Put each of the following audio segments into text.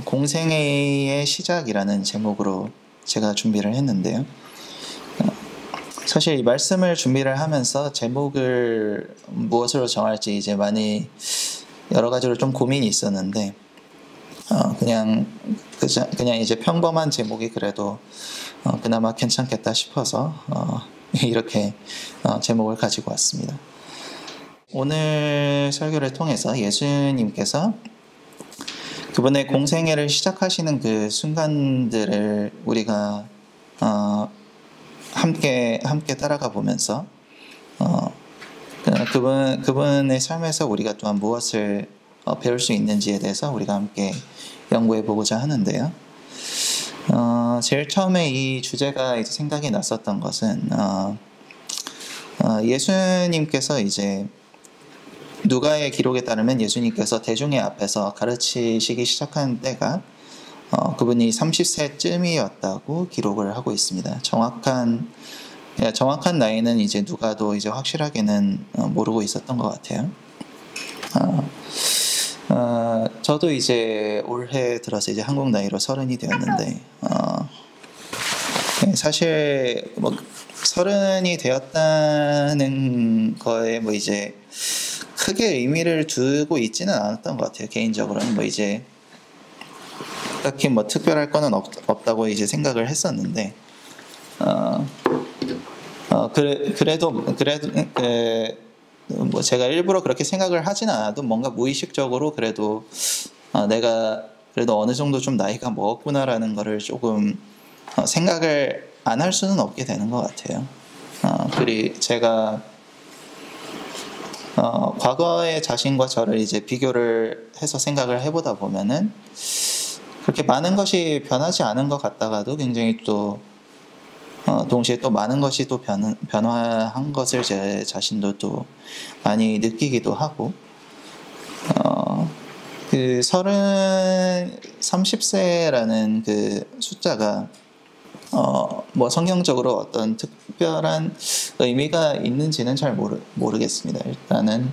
공생애의 시작이라는 제목으로 제가 준비를 했는데요. 사실 이 말씀을 준비를 하면서 제목을 무엇으로 정할지 이제 많이 여러 가지로 좀 고민이 있었는데 그냥 이제 평범한 제목이 그래도 그나마 괜찮겠다 싶어서 이렇게 제목을 가지고 왔습니다. 오늘 설교를 통해서 예수님께서 그분의 공생애를 시작하시는 그 순간들을 우리가 함께 따라가 보면서 그분의 삶에서 우리가 또한 무엇을 배울 수 있는지에 대해서 우리가 함께 연구해 보고자 하는데요. 제일 처음에 이 주제가 이제 생각이 났었던 것은 예수님께서 이제 누가의 기록에 따르면 예수님께서 대중의 앞에서 가르치시기 시작한 때가 그분이 30세쯤이었다고 기록을 하고 있습니다. 정확한 나이는 이제 누가도 이제 확실하게는 모르고 있었던 것 같아요. 저도 이제 올해 들어서 이제 한국 나이로 30이 되었는데 사실 뭐 30이 되었다는 거에 뭐 이제 크게 의미를 두고 있지는 않았던 것 같아요. 개인적으로는 뭐 이제 딱히 뭐 특별할 거는 없다고 이제 생각을 했었는데 그래도 뭐 제가 일부러 그렇게 생각을 하진 않아도 뭔가 무의식적으로 그래도 내가 그래도 어느 정도 좀 나이가 먹었구나라는 거를 조금 생각을 안 할 수는 없게 되는 것 같아요. 그리고 제가 과거의 자신과 저를 이제 비교를 해서 생각을 해보다 보면은 그렇게 많은 것이 변하지 않은 것 같다가도 굉장히 또 동시에 또 많은 것이 또 변화한 것을 제 자신도 또 많이 느끼기도 하고 그 30세라는 그 숫자가 뭐 성경적으로 어떤 특별한 의미가 있는지는 잘 모르겠습니다. 일단은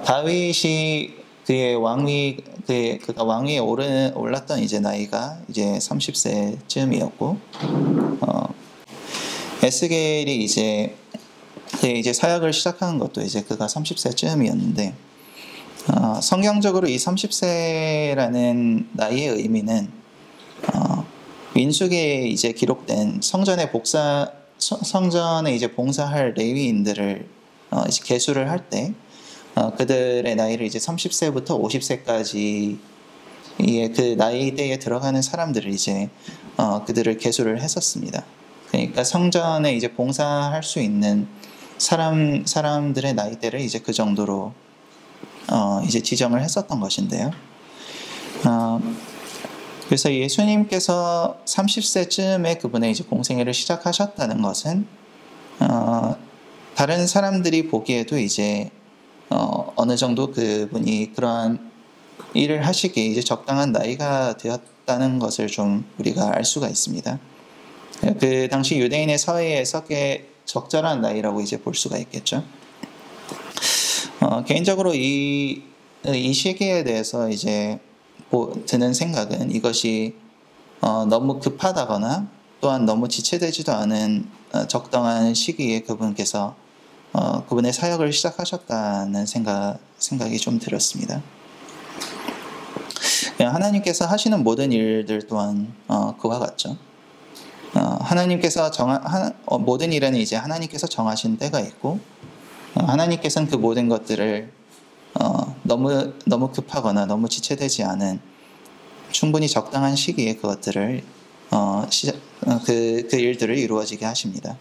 다윗이 그가 왕위에 올랐던 이제 나이가 이제 30세쯤이었고 에스겔이 이제 사역을 시작한 것도 이제 그가 30세쯤이었는데 성경적으로 이 30세라는 나이의 의미는 민수기에 이제 기록된 성전에 이제 봉사할 레위인들을 이제 계수를 할 때 그들의 나이를 이제 30세부터 50세까지의 그 나이대에 들어가는 사람들을 이제 그들을 계수를 했었습니다. 그러니까 성전에 이제 봉사할 수 있는 사람들의 나이대를 이제 그 정도로 이제 지정을 했었던 것인데요. 그래서 예수님께서 30세쯤에 그분의 이제 공생애를 시작하셨다는 것은 다른 사람들이 보기에도 이제 어느 정도 그분이 그러한 일을 하시기에 이제 적당한 나이가 되었다는 것을 좀 우리가 알 수가 있습니다. 그 당시 유대인의 사회에서 꽤 적절한 나이라고 이제 볼 수가 있겠죠. 개인적으로 이 시기에 대해서 이제 드는 생각은 이것이 너무 급하다거나 또한 너무 지체되지도 않은 적당한 시기에 그분께서 그분의 사역을 시작하셨다는 생각이 좀 들었습니다. 하나님께서 하시는 모든 일들 또한 그와 같죠. 하나님께서 모든 일에는 이제 하나님께서 정하신 때가 있고 하나님께서는 그 모든 것들을 너무 급하거나 너무 지체되지 않은 충분히 적당한 시기에 그것들을 그 일들을 이루어지게 하십니다.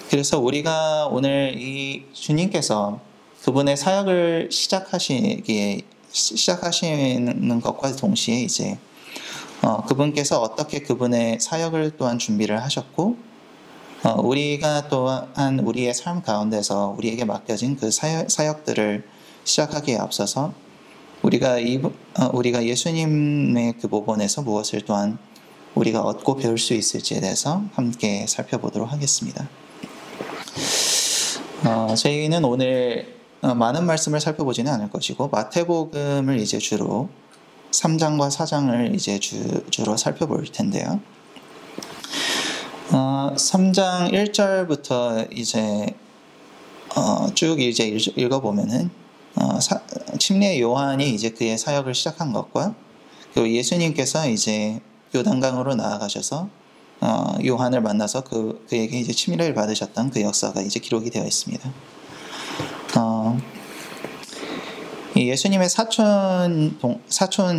그래서 우리가 오늘 이 주님께서 그분의 사역을 시작하시는 것과 동시에 이제 그분께서 어떻게 그분의 사역을 또한 준비를 하셨고 우리가 또한 우리의 삶 가운데서 우리에게 맡겨진 그 사역들을 시작하기에 앞서서 우리가 예수님의 그 모본에서 무엇을 또한 우리가 얻고 배울 수 있을지에 대해서 함께 살펴보도록 하겠습니다. 저희는 오늘 많은 말씀을 살펴보지는 않을 것이고 마태복음을 이제 주로 3장과 4장을 이제 주로 살펴볼 텐데요. 3장 1절부터 이제 쭉 이제 읽어보면은 침례 요한이 이제 그의 사역을 시작한 것과 그리고 예수님께서 이제 요단강으로 나아가셔서 요한을 만나서 그에게 이제 침례를 받으셨던 그 역사가 이제 기록이 되어 있습니다. 예수님의 사촌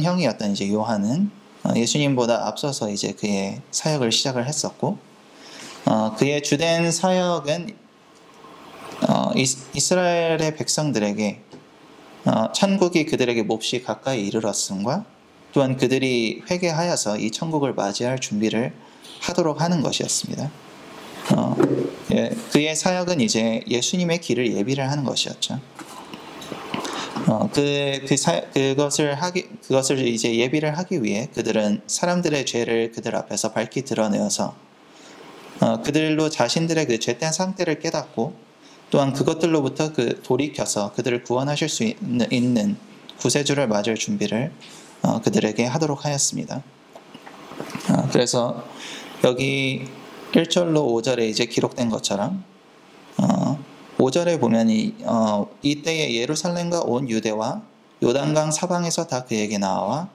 형이었던 이제 요한은 예수님보다 앞서서 이제 그의 사역을 시작을 했었고, 그의 주된 사역은 이스라엘의 백성들에게 천국이 그들에게 몹시 가까이 이르렀음과 또한 그들이 회개하여서 이 천국을 맞이할 준비를 하도록 하는 것이었습니다. 그의 사역은 이제 예수님의 길을 예비를 하는 것이었죠. 그것을 이제 예비를 하기 위해 그들은 사람들의 죄를 그들 앞에서 밝히 드러내어서 그들로 자신들의 그 죄된 상태를 깨닫고 또한 그것들로부터 돌이켜서 그들을 구원하실 수 있는 구세주를 맞을 준비를 그들에게 하도록 하였습니다. 그래서 여기 1절로 5절에 이제 기록된 것처럼 5절에 보면 이때에 예루살렘과 온 유대와 요단강 사방에서 다 그에게 나와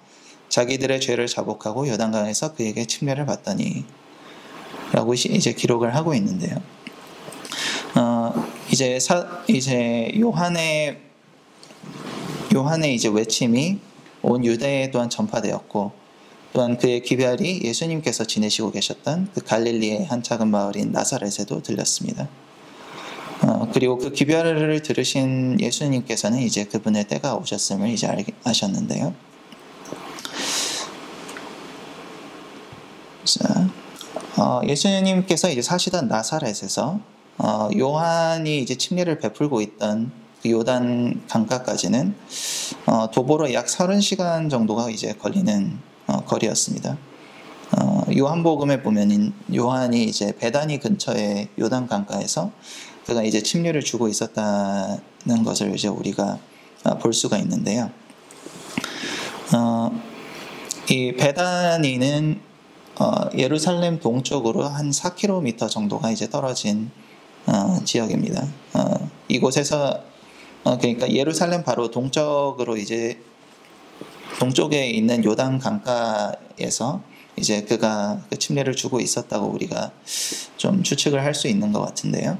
자기들의 죄를 자복하고 요단강에서 그에게 침례를 받더니 라고 이제 기록을 하고 있는데요. 이제 요한의 이제 외침이 온 유대에 또한 전파되었고 또한 그의 기별이 예수님께서 지내시고 계셨던 그 갈릴리의 한 작은 마을인 나사렛에도 들렸습니다. 그리고 그 기별을 들으신 예수님께서는 이제 그분의 때가 오셨음을 이제 아셨는데요. 자, 예수님께서 이제 사시던 나사렛에서 요한이 이제 침례를 베풀고 있던 그 요단 강가까지는 도보로 약 30시간 정도가 이제 걸리는 거리였습니다. 요한복음에 보면 요한이 이제 베다니 근처의 요단 강가에서 그가 이제 침례를 주고 있었다는 것을 이제 우리가 볼 수가 있는데요. 이 베다니는 예루살렘 동쪽으로 한 4km 정도가 이제 떨어진 지역입니다. 이곳에서 그러니까 예루살렘 바로 동쪽으로 이제 동쪽에 있는 요단 강가에서 이제 그가 그 침례를 주고 있었다고 우리가 좀 추측을 할 수 있는 것 같은데요.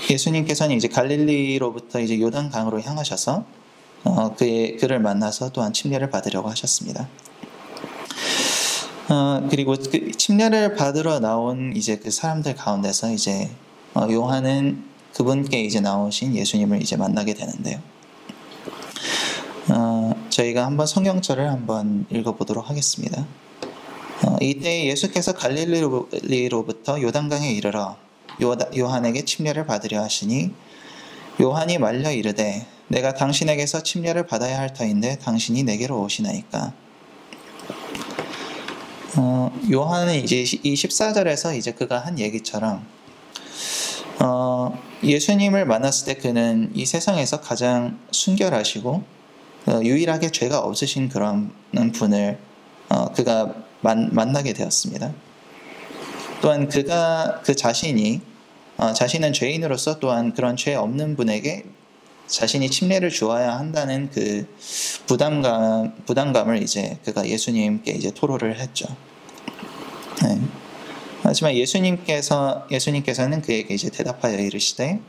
예수님께서는 이제 갈릴리로부터 이제 요단 강으로 향하셔서 그를 만나서 또한 침례를 받으려고 하셨습니다. 그리고 그 침례를 받으러 나온 이제 그 사람들 가운데서 이제 요한은 그분께 이제 나오신 예수님을 이제 만나게 되는데요. 저희가 한번 성경절을 한번 읽어보도록 하겠습니다. 이때 예수께서 갈릴리로부터 요단강에 이르러 요한에게 침례를 받으려 하시니 요한이 말려 이르되 내가 당신에게서 침례를 받아야 할 터인데 당신이 내게로 오시나이까. 요한은 이제 이 14절에서 이제 그가 한 얘기처럼 예수님을 만났을 때 그는 이 세상에서 가장 순결하시고 유일하게 죄가 없으신 그런 분을 그가 만나게 되었습니다. 또한 그가 그 자신은 죄인으로서 또한 그런 죄 없는 분에게 자신이 침례를 주어야 한다는 그 부담감을 이제 그가 예수님께 이제 토로를 했죠. 네. 하지만 예수님께서는 그에게 이제 대답하여 이르시되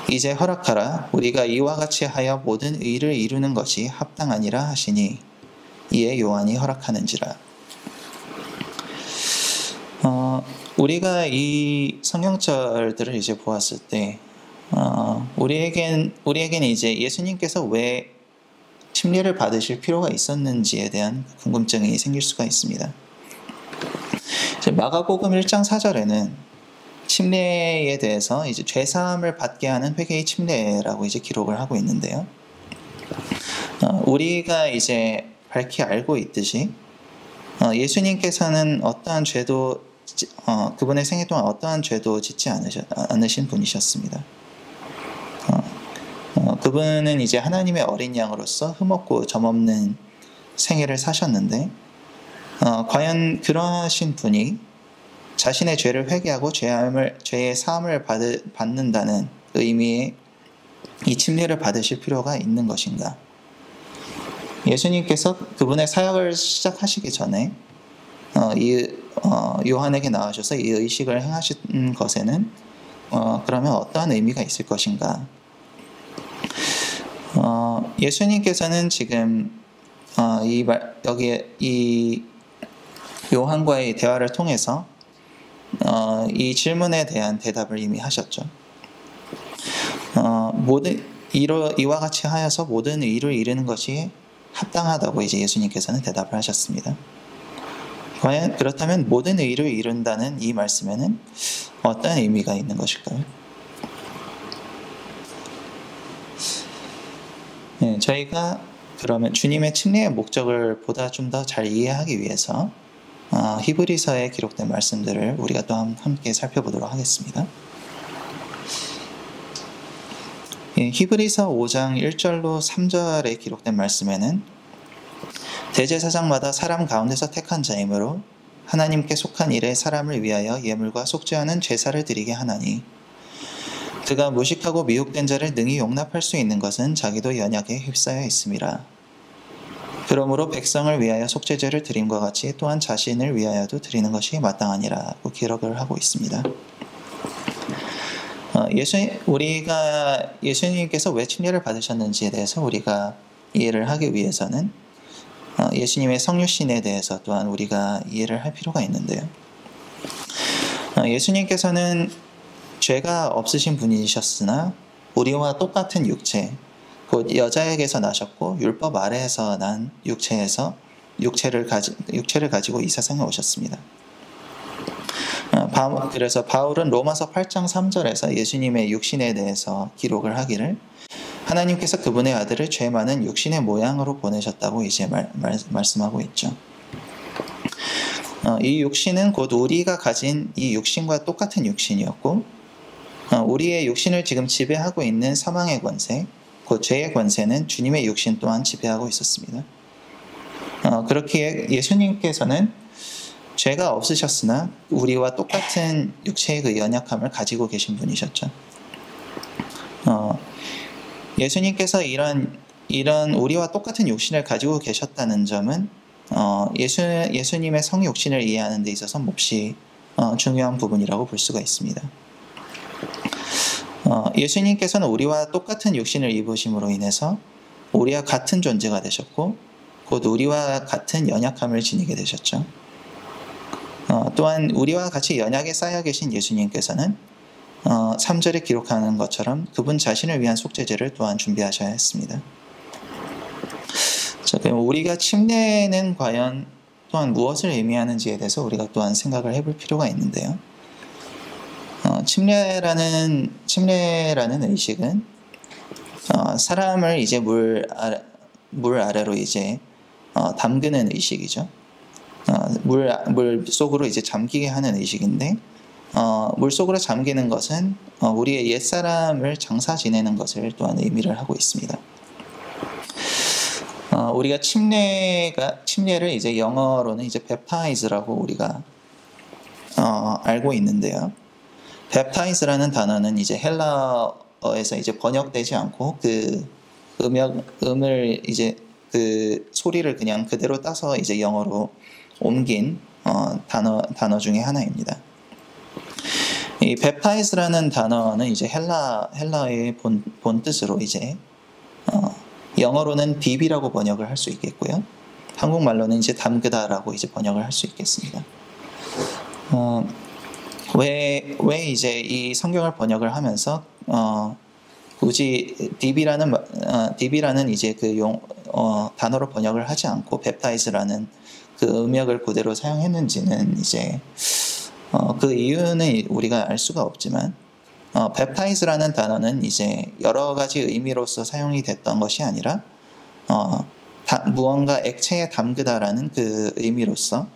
이제 허락하라 우리가 이와 같이 하여 모든 의를 이루는 것이 합당하니라 하시니 이에 요한이 허락하는지라. 우리가 이 성경절들을 이제 보았을 때 우리에게는 이제 예수님께서 왜 침례를 받으실 필요가 있었는지에 대한 궁금증이 생길 수가 있습니다. 마가복음 1장 4절에는 침례에 대해서 이제 죄사함을 받게 하는 회개의 침례라고 이제 기록을 하고 있는데요. 우리가 이제 밝히 알고 있듯이 예수님께서는 어떠한 죄도 그분의 생애 동안 어떠한 죄도 짓지 않으신 분이셨습니다. 그분은 이제 하나님의 어린 양으로서 흠없고 점없는 생애를 사셨는데 과연 그러하신 분이 자신의 죄를 회개하고 죄의 사함을 받는다는 의미의 이 침례를 받으실 필요가 있는 것인가? 예수님께서 그분의 사역을 시작하시기 전에 요한에게 나와셔서 이 의식을 행하신 것에는 그러면 어떠한 의미가 있을 것인가? 예수님께서는 지금 여기에 이 요한과의 대화를 통해서 이 질문에 대한 대답을 이미 하셨죠. 이와 같이 하여서 모든 의를 이루는 것이 합당하다고 이제 예수님께서는 대답을 하셨습니다. 과연 그렇다면 모든 의를 이룬다는 이 말씀에는 어떤 의미가 있는 것일까요? 네, 저희가 그러면 주님의 침례의 목적을 보다 좀 더 잘 이해하기 위해서 히브리서에 기록된 말씀들을 우리가 또 함께 살펴보도록 하겠습니다. 히브리서 5장 1절로 3절에 기록된 말씀에는 대제사장마다 사람 가운데서 택한 자이므로 하나님께 속한 일에 사람을 위하여 예물과 속죄하는 제사를 드리게 하나니 그가 무식하고 미혹된 자를 능히 용납할 수 있는 것은 자기도 연약에 휩싸여 있음이라. 그러므로 백성을 위하여 속죄제를 드림과 같이 또한 자신을 위하여도 드리는 것이 마땅하니라고 기록을 하고 있습니다. 우리가 예수님께서 왜 침례를 받으셨는지에 대해서 우리가 이해를 하기 위해서는 예수님의 성육신에 대해서 또한 우리가 이해를 할 필요가 있는데요. 예수님께서는 죄가 없으신 분이셨으나 우리와 똑같은 육체, 곧 여자에게서 나셨고 율법 아래에서 난 육체를 가지고 이 세상에 오셨습니다. 그래서 바울은 로마서 8장 3절에서 예수님의 육신에 대해서 기록을 하기를 하나님께서 그분의 아들을 죄 많은 육신의 모양으로 보내셨다고 이제 말씀하고 있죠. 이 육신은 곧 우리가 가진 이 육신과 똑같은 육신이었고 우리의 육신을 지금 지배하고 있는 사망의 권세, 곧 죄의 권세는 주님의 육신 또한 지배하고 있었습니다. 그렇기에 예수님께서는 죄가 없으셨으나 우리와 똑같은 육체의 그 연약함을 가지고 계신 분이셨죠. 예수님께서 이런 우리와 똑같은 육신을 가지고 계셨다는 점은 예수님의 성육신을 이해하는 데 있어서 몹시 중요한 부분이라고 볼 수가 있습니다. 예수님께서는 우리와 똑같은 육신을 입으심으로 인해서 우리와 같은 존재가 되셨고 곧 우리와 같은 연약함을 지니게 되셨죠. 또한 우리와 같이 연약에 쌓여 계신 예수님께서는 3절에 기록하는 것처럼 그분 자신을 위한 속죄제를 또한 준비하셔야 했습니다. 자, 그럼 우리가 침례는 과연 또한 무엇을 의미하는지에 대해서 우리가 또한 생각을 해볼 필요가 있는데요. 침례라는 의식은 사람을 이제 물 아래로 이제 담그는 의식이죠. 물 속으로 이제 잠기게 하는 의식인데 물 속으로 잠기는 것은 우리의 옛 사람을 장사 지내는 것을 또한 의미를 하고 있습니다. 우리가 침례를 이제 영어로는 이제 baptize라고 우리가 알고 있는데요. baptize라는 단어는 이제 헬라어에서 이제 번역되지 않고 그 음을 이제 그 소리를 그냥 그대로 따서 이제 영어로 옮긴 단어 중에 하나입니다. 이 baptize라는 단어는 이제 헬라어의 본 뜻으로 이제 영어로는 딥이라고 번역을 할 수 있겠고요. 한국말로는 이제 담그다라고 이제 번역을 할 수 있겠습니다. 왜 이제 이 성경을 번역을 하면서 굳이 딥이라는 이제 그 단어로 번역을 하지 않고 baptize라는 그 음역을 그대로 사용했는지는 이제 그 이유는 우리가 알 수가 없지만 baptize라는 단어는 이제 여러 가지 의미로서 사용이 됐던 것이 아니라 무언가 액체에 담그다라는 그 의미로서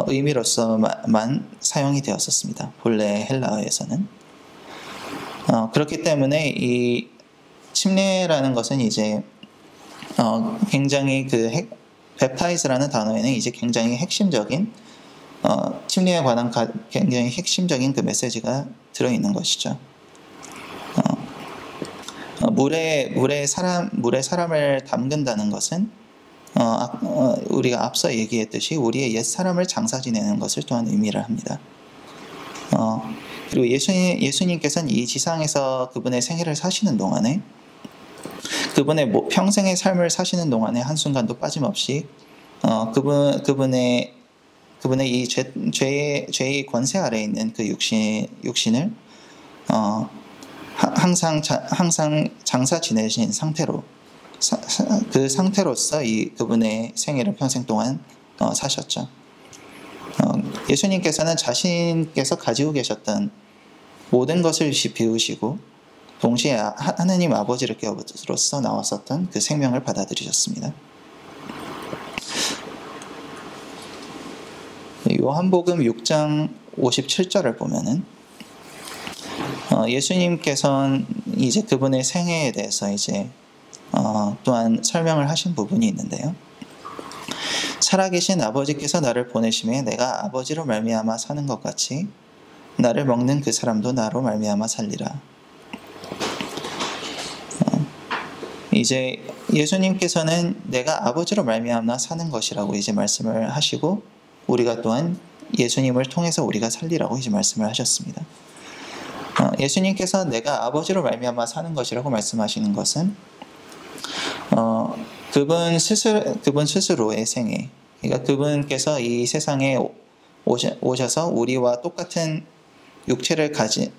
의미로서만 사용이 되었었습니다. 본래 헬라어에서는. 그렇기 때문에 이 침례라는 것은 이제 굉장히 baptize라는 단어에는 이제 굉장히 핵심적인 침례에 관한 굉장히 핵심적인 그 메시지가 들어있는 것이죠. 물에 사람을 담근다는 것은 우리가 앞서 얘기했듯이 우리의 옛 사람을 장사 지내는 것을 또한 의미를 합니다. 그리고 예수님께서는 이 지상에서 그분의 생애를 사시는 동안에 그분의 평생의 삶을 사시는 동안에 한순간도 빠짐없이 그분의 이 죄의 권세 아래에 있는 그 육신을 항상 장사 지내신 상태로 그 상태로서 그분의 생애를 평생 동안 사셨죠. 예수님께서는 자신께서 가지고 계셨던 모든 것을 비우시고 동시에 하나님 아버지를 깨우로서 나왔었던 그 생명을 받아들이셨습니다. 요한복음 6장 57절을 보면은 예수님께서는 이제 그분의 생애에 대해서 이제 또한 설명을 하신 부분이 있는데요. 살아계신 아버지께서 나를 보내심에 내가 아버지로 말미암아 사는 것 같이 나를 먹는 그 사람도 나로 말미암아 살리라. 이제 예수님께서는 내가 아버지로 말미암아 사는 것이라고 이제 말씀을 하시고 우리가 또한 예수님을 통해서 우리가 살리라고 이제 말씀을 하셨습니다. 예수님께서 내가 아버지로 말미암아 사는 것이라고 말씀하시는 것은 그분 스스로의 생애, 그러니까 그분께서 이 세상에 오셔서 우리와 똑같은 육체를 가진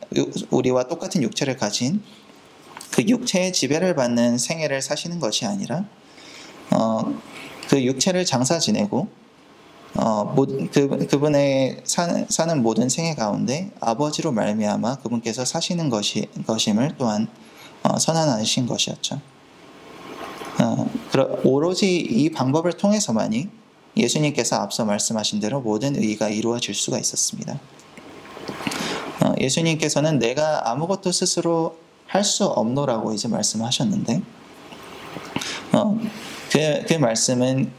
그 육체의 지배를 받는 생애를 사시는 것이 아니라 그 육체를 장사 지내고 그분의 사는 모든 생애 가운데 아버지로 말미암아 그분께서 사시는 것임을 또한 선언하신 것이었죠. 오로지 이 방법을 통해서만이 예수님께서 앞서 말씀하신 대로 모든 의가 이루어질 수가 있었습니다. 예수님께서는 내가 아무것도 스스로 할 수 없노라고 이제 말씀하셨는데 그 말씀은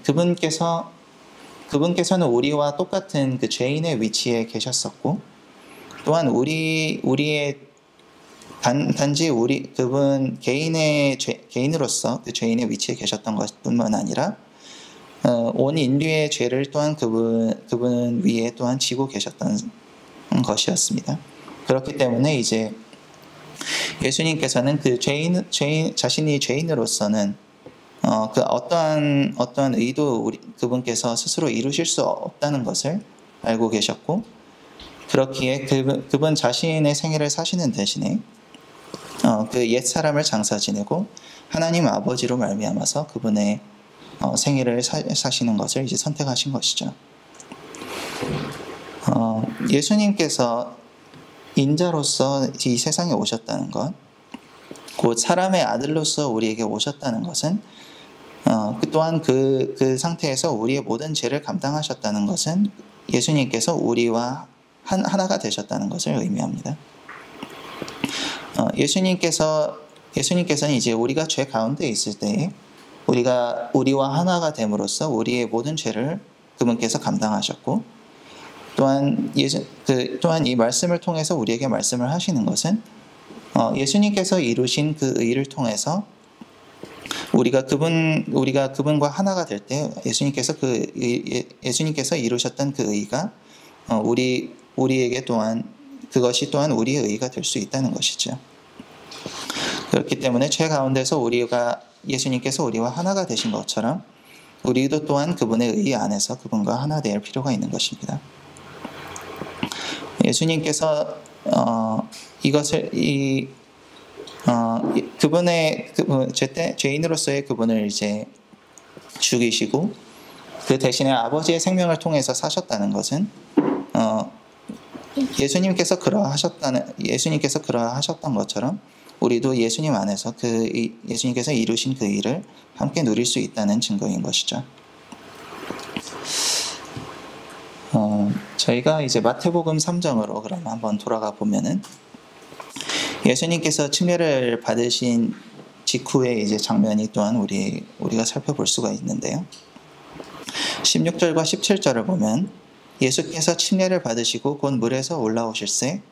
그분께서는 우리와 똑같은 그 죄인의 위치에 계셨었고 또한 우리의 단지 그분 개인으로서 그 죄인의 위치에 계셨던 것뿐만 아니라 온 인류의 죄를 또한 그분 위에 또한 지고 계셨던 것이었습니다. 그렇기 때문에 이제 예수님께서는 자신이 죄인으로서는 그 어떠한 의도 그분께서 스스로 이루실 수 없다는 것을 알고 계셨고 그렇기에 그분 자신의 생애를 사시는 대신에 그 옛 사람을 장사 지내고 하나님 아버지로 말미암아서 그분의 생애를 사시는 것을 이제 선택하신 것이죠. 예수님께서 인자로서 이 세상에 오셨다는 것, 곧 사람의 아들로서 우리에게 오셨다는 것은 또한 그 상태에서 우리의 모든 죄를 감당하셨다는 것은 예수님께서 우리와 하나가 되셨다는 것을 의미합니다. 예수님께서는 이제 우리가 죄 가운데 있을 때에 우리와 하나가 됨으로써 우리의 모든 죄를 그분께서 감당하셨고 또한 이 말씀을 통해서 우리에게 말씀을 하시는 것은 예수님께서 이루신 그 의를 통해서 우리가 그분과 하나가 될 때 예수님께서 이루셨던 그 의가 우리에게 또한 그것이 또한 우리의 의가 될 수 있다는 것이죠. 그렇기 때문에 죄 가운데서 예수님께서 우리와 하나가 되신 것처럼 우리도 또한 그분의 의 안에서 그분과 하나 될 필요가 있는 것입니다. 예수님께서 죄인으로서의 그분을 이제 죽이시고 그 대신에 아버지의 생명을 통해서 사셨다는 것은 예수님께서 그러하셨던 것처럼 우리도 예수님 안에서 예수님께서 이루신 그 일을 함께 누릴 수 있다는 증거인 것이죠. 저희가 이제 마태복음 3장으로 그럼 한번 돌아가 보면은 예수님께서 침례를 받으신 직후의 이제 장면이 또한 우리가 살펴볼 수가 있는데요. 16절과 17절을 보면 예수께서 침례를 받으시고 곧 물에서 올라오실새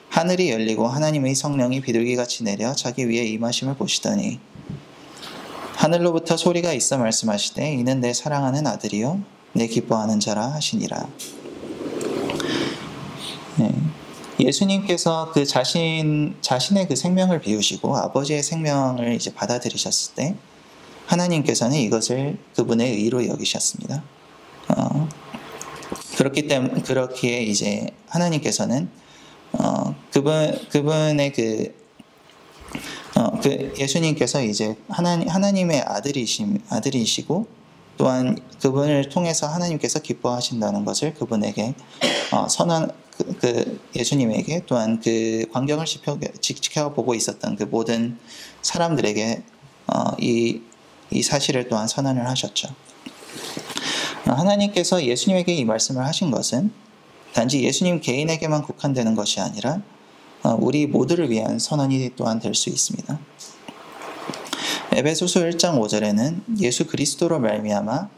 하늘이 열리고 하나님의 성령이 비둘기같이 내려 자기 위에 임하심을 보시더니 하늘로부터 소리가 있어 말씀하시되 이는 내 사랑하는 아들이요 내 기뻐하는 자라 하시니라. 예수님께서 그 자신의 그 생명을 비우시고 아버지의 생명을 이제 받아들이셨을 때 하나님께서는 이것을 그분의 의로 여기셨습니다. 그렇기에 이제 하나님께서는 그분의 예수님께서 이제 하나님의 아들이시고 또한 그분을 통해서 하나님께서 기뻐하신다는 것을 그분에게 예수님에게 또한 그 광경을 지켜보고 있었던 그 모든 사람들에게 이 사실을 또한 선언을 하셨죠. 하나님께서 예수님에게 이 말씀을 하신 것은 단지 예수님 개인에게만 국한되는 것이 아니라 우리 모두를 위한 선언이 또한 될 수 있습니다. 에베소서 1장 5절에는 예수 그리스도로 말미암아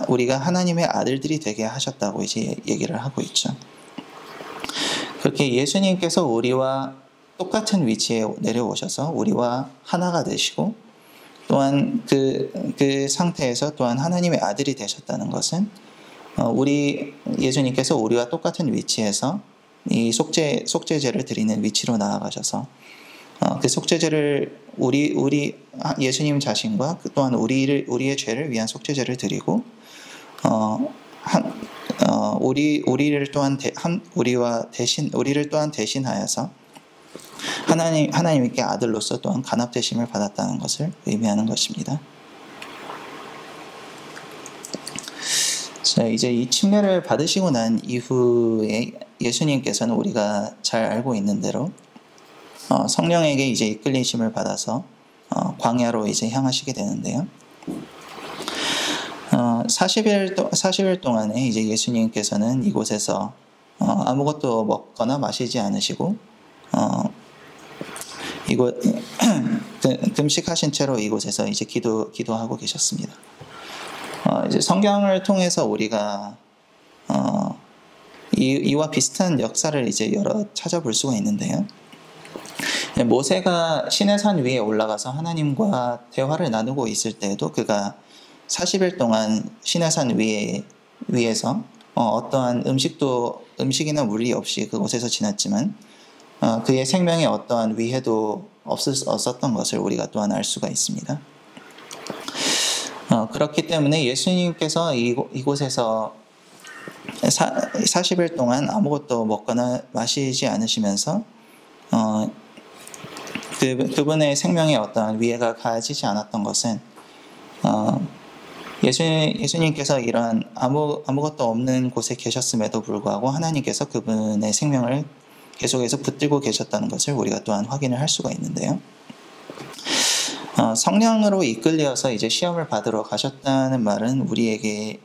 우리가 하나님의 아들들이 되게 하셨다고 이제 얘기를 하고 있죠. 그렇게 예수님께서 우리와 똑같은 위치에 내려오셔서 우리와 하나가 되시고 또한 그 상태에서 또한 하나님의 아들이 되셨다는 것은 예수님께서 우리와 똑같은 위치에서 이 속죄제를 드리는 위치로 나아가셔서 그 속죄제를 예수님 자신과 또한 우리의 죄를 위한 속죄제를 드리고 우리를 또한 대신하여서 하나님께 아들로서 또한 간합되심을 받았다는 것을 의미하는 것입니다. 자, 이제 이 침례를 받으시고 난 이후에 예수님께서는 우리가 잘 알고 있는 대로 성령에게 이제 이끌리심을 받아서 광야로 이제 향하시게 되는데요. 40일 동안에 이제 예수님께서는 이곳에서 아무것도 먹거나 마시지 않으시고 금식하신 채로 이곳에서 이제 기도하고 계셨습니다. 이제 성경을 통해서 우리가 이와 비슷한 역사를 이제 여러 찾아볼 수가 있는데요. 모세가 시내산 위에 올라가서 하나님과 대화를 나누고 있을 때에도 그가 40일 동안 시내산 위에서 어떠한 음식이나 물이 없이 그곳에서 지났지만 그의 생명에 어떠한 위해도 없었던 것을 우리가 또한 알 수가 있습니다. 그렇기 때문에 예수님께서 이곳에서 40일 동안 아무것도 먹거나 마시지 않으시면서 그분의 생명에 어떠한 위해가 가해지지 않았던 것은 예수님께서 이러한 아무것도 없는 곳에 계셨음에도 불구하고 하나님께서 그분의 생명을 계속해서 붙들고 계셨다는 것을 우리가 또한 확인을 할 수가 있는데요. 성령으로 이끌려서 이제 시험을 받으러 가셨다는 말은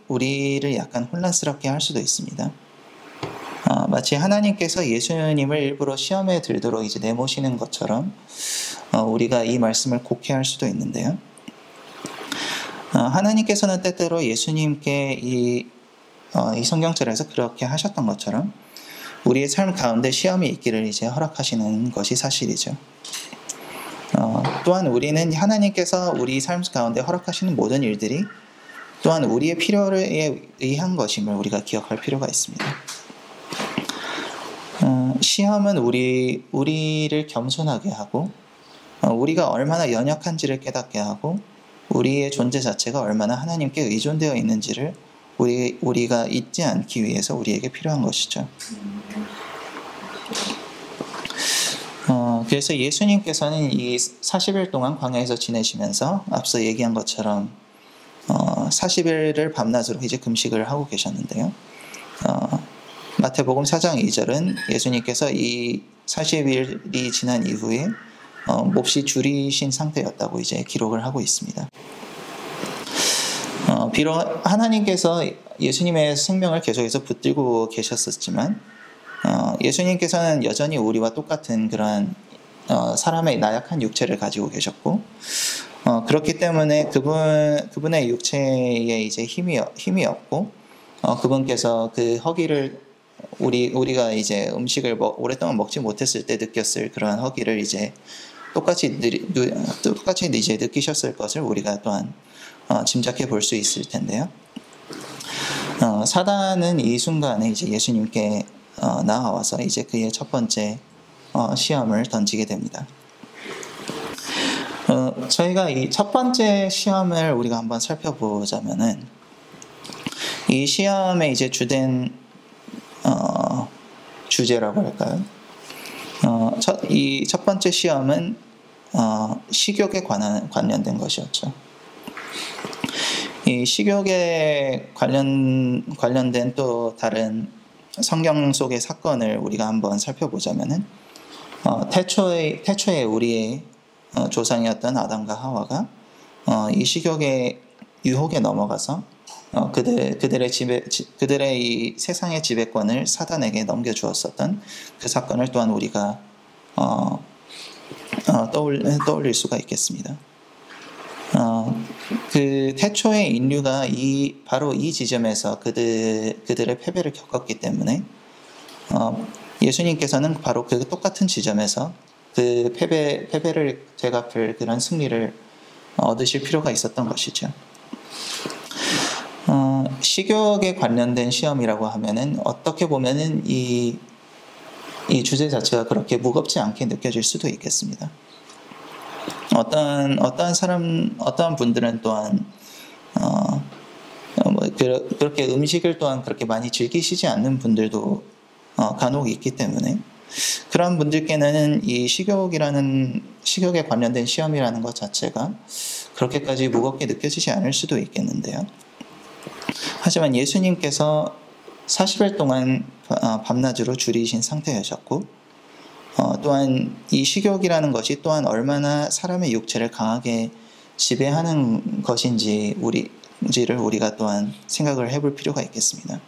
우리를 약간 혼란스럽게 할 수도 있습니다. 마치 하나님께서 예수님을 일부러 시험에 들도록 이제 내모시는 것처럼 우리가 이 말씀을 곡해할 수도 있는데요. 하나님께서는 때때로 예수님께 이 성경절에서 그렇게 하셨던 것처럼 우리의 삶 가운데 시험이 있기를 이제 허락하시는 것이 사실이죠. 또한 우리는 하나님께서 우리 삶 가운데 허락하시는 모든 일들이 또한 우리의 필요에 의한 것임을 우리가 기억할 필요가 있습니다. 시험은 우리를 겸손하게 하고 우리가 얼마나 연약한지를 깨닫게 하고 우리의 존재 자체가 얼마나 하나님께 의존되어 있는지를 우리가 잊지 않기 위해서 우리에게 필요한 것이죠. 그래서 예수님께서는 이 40일 동안 광야에서 지내시면서 앞서 얘기한 것처럼 40일을 밤낮으로 이제 금식을 하고 계셨는데요. 마태복음 4장 2절은 예수님께서 이 40일이 지난 이후에 몹시 줄이신 상태였다고 이제 기록을 하고 있습니다. 비록 하나님께서 예수님의 생명을 계속해서 붙들고 계셨었지만 예수님께서는 여전히 우리와 똑같은 그런 사람의 나약한 육체를 가지고 계셨고 그렇기 때문에 그분의 육체에 이제 힘이 없고 그분께서 그 허기를 우리가 이제 음식을 오랫동안 먹지 못했을 때 느꼈을 그런 허기를 이제 똑같이 이제 느끼셨을 것을 우리가 또한 짐작해 볼 수 있을 텐데요. 사단은 이 순간에 이제 예수님께 나와서 이제 그의 첫 번째 시험을 던지게 됩니다. 저희가 이 첫 번째 시험을 우리가 한번 살펴보자면은 이 시험의 이제 주된 주제라고 할까요? 이 첫 번째 시험은 식욕에 관련된 것이었죠. 이 식욕에 관련된 또 다른 성경 속의 사건을 우리가 한번 살펴보자면은 태초에 우리의 조상이었던 아담과 하와가 이 식욕의 유혹에 넘어가서 그들의 이 세상의 지배권을 사단에게 넘겨주었었던 그 사건을 또한 우리가 떠올릴 수가 있겠습니다. 그 태초의 인류가 바로 이 지점에서 그들의 패배를 겪었기 때문에 예수님께서는 바로 그 똑같은 지점에서 그 패배를 되갚을 그런 승리를 얻으실 필요가 있었던 것이죠. 식욕에 관련된 시험이라고 하면은 어떻게 보면은 이 주제 자체가 그렇게 무겁지 않게 느껴질 수도 있겠습니다. 어떤 분들은 또한 그렇게 음식을 또한 그렇게 많이 즐기시지 않는 분들도 간혹 있기 때문에 그런 분들께는 이 식욕에 관련된 시험이라는 것 자체가 그렇게까지 무겁게 느껴지지 않을 수도 있겠는데요. 하지만 예수님께서 40일 동안 밤낮으로 줄이신 상태이셨고 또한 이 식욕이라는 것이 또한 얼마나 사람의 육체를 강하게 지배하는 것인지를 우리가 또한 생각을 해볼 필요가 있겠습니다.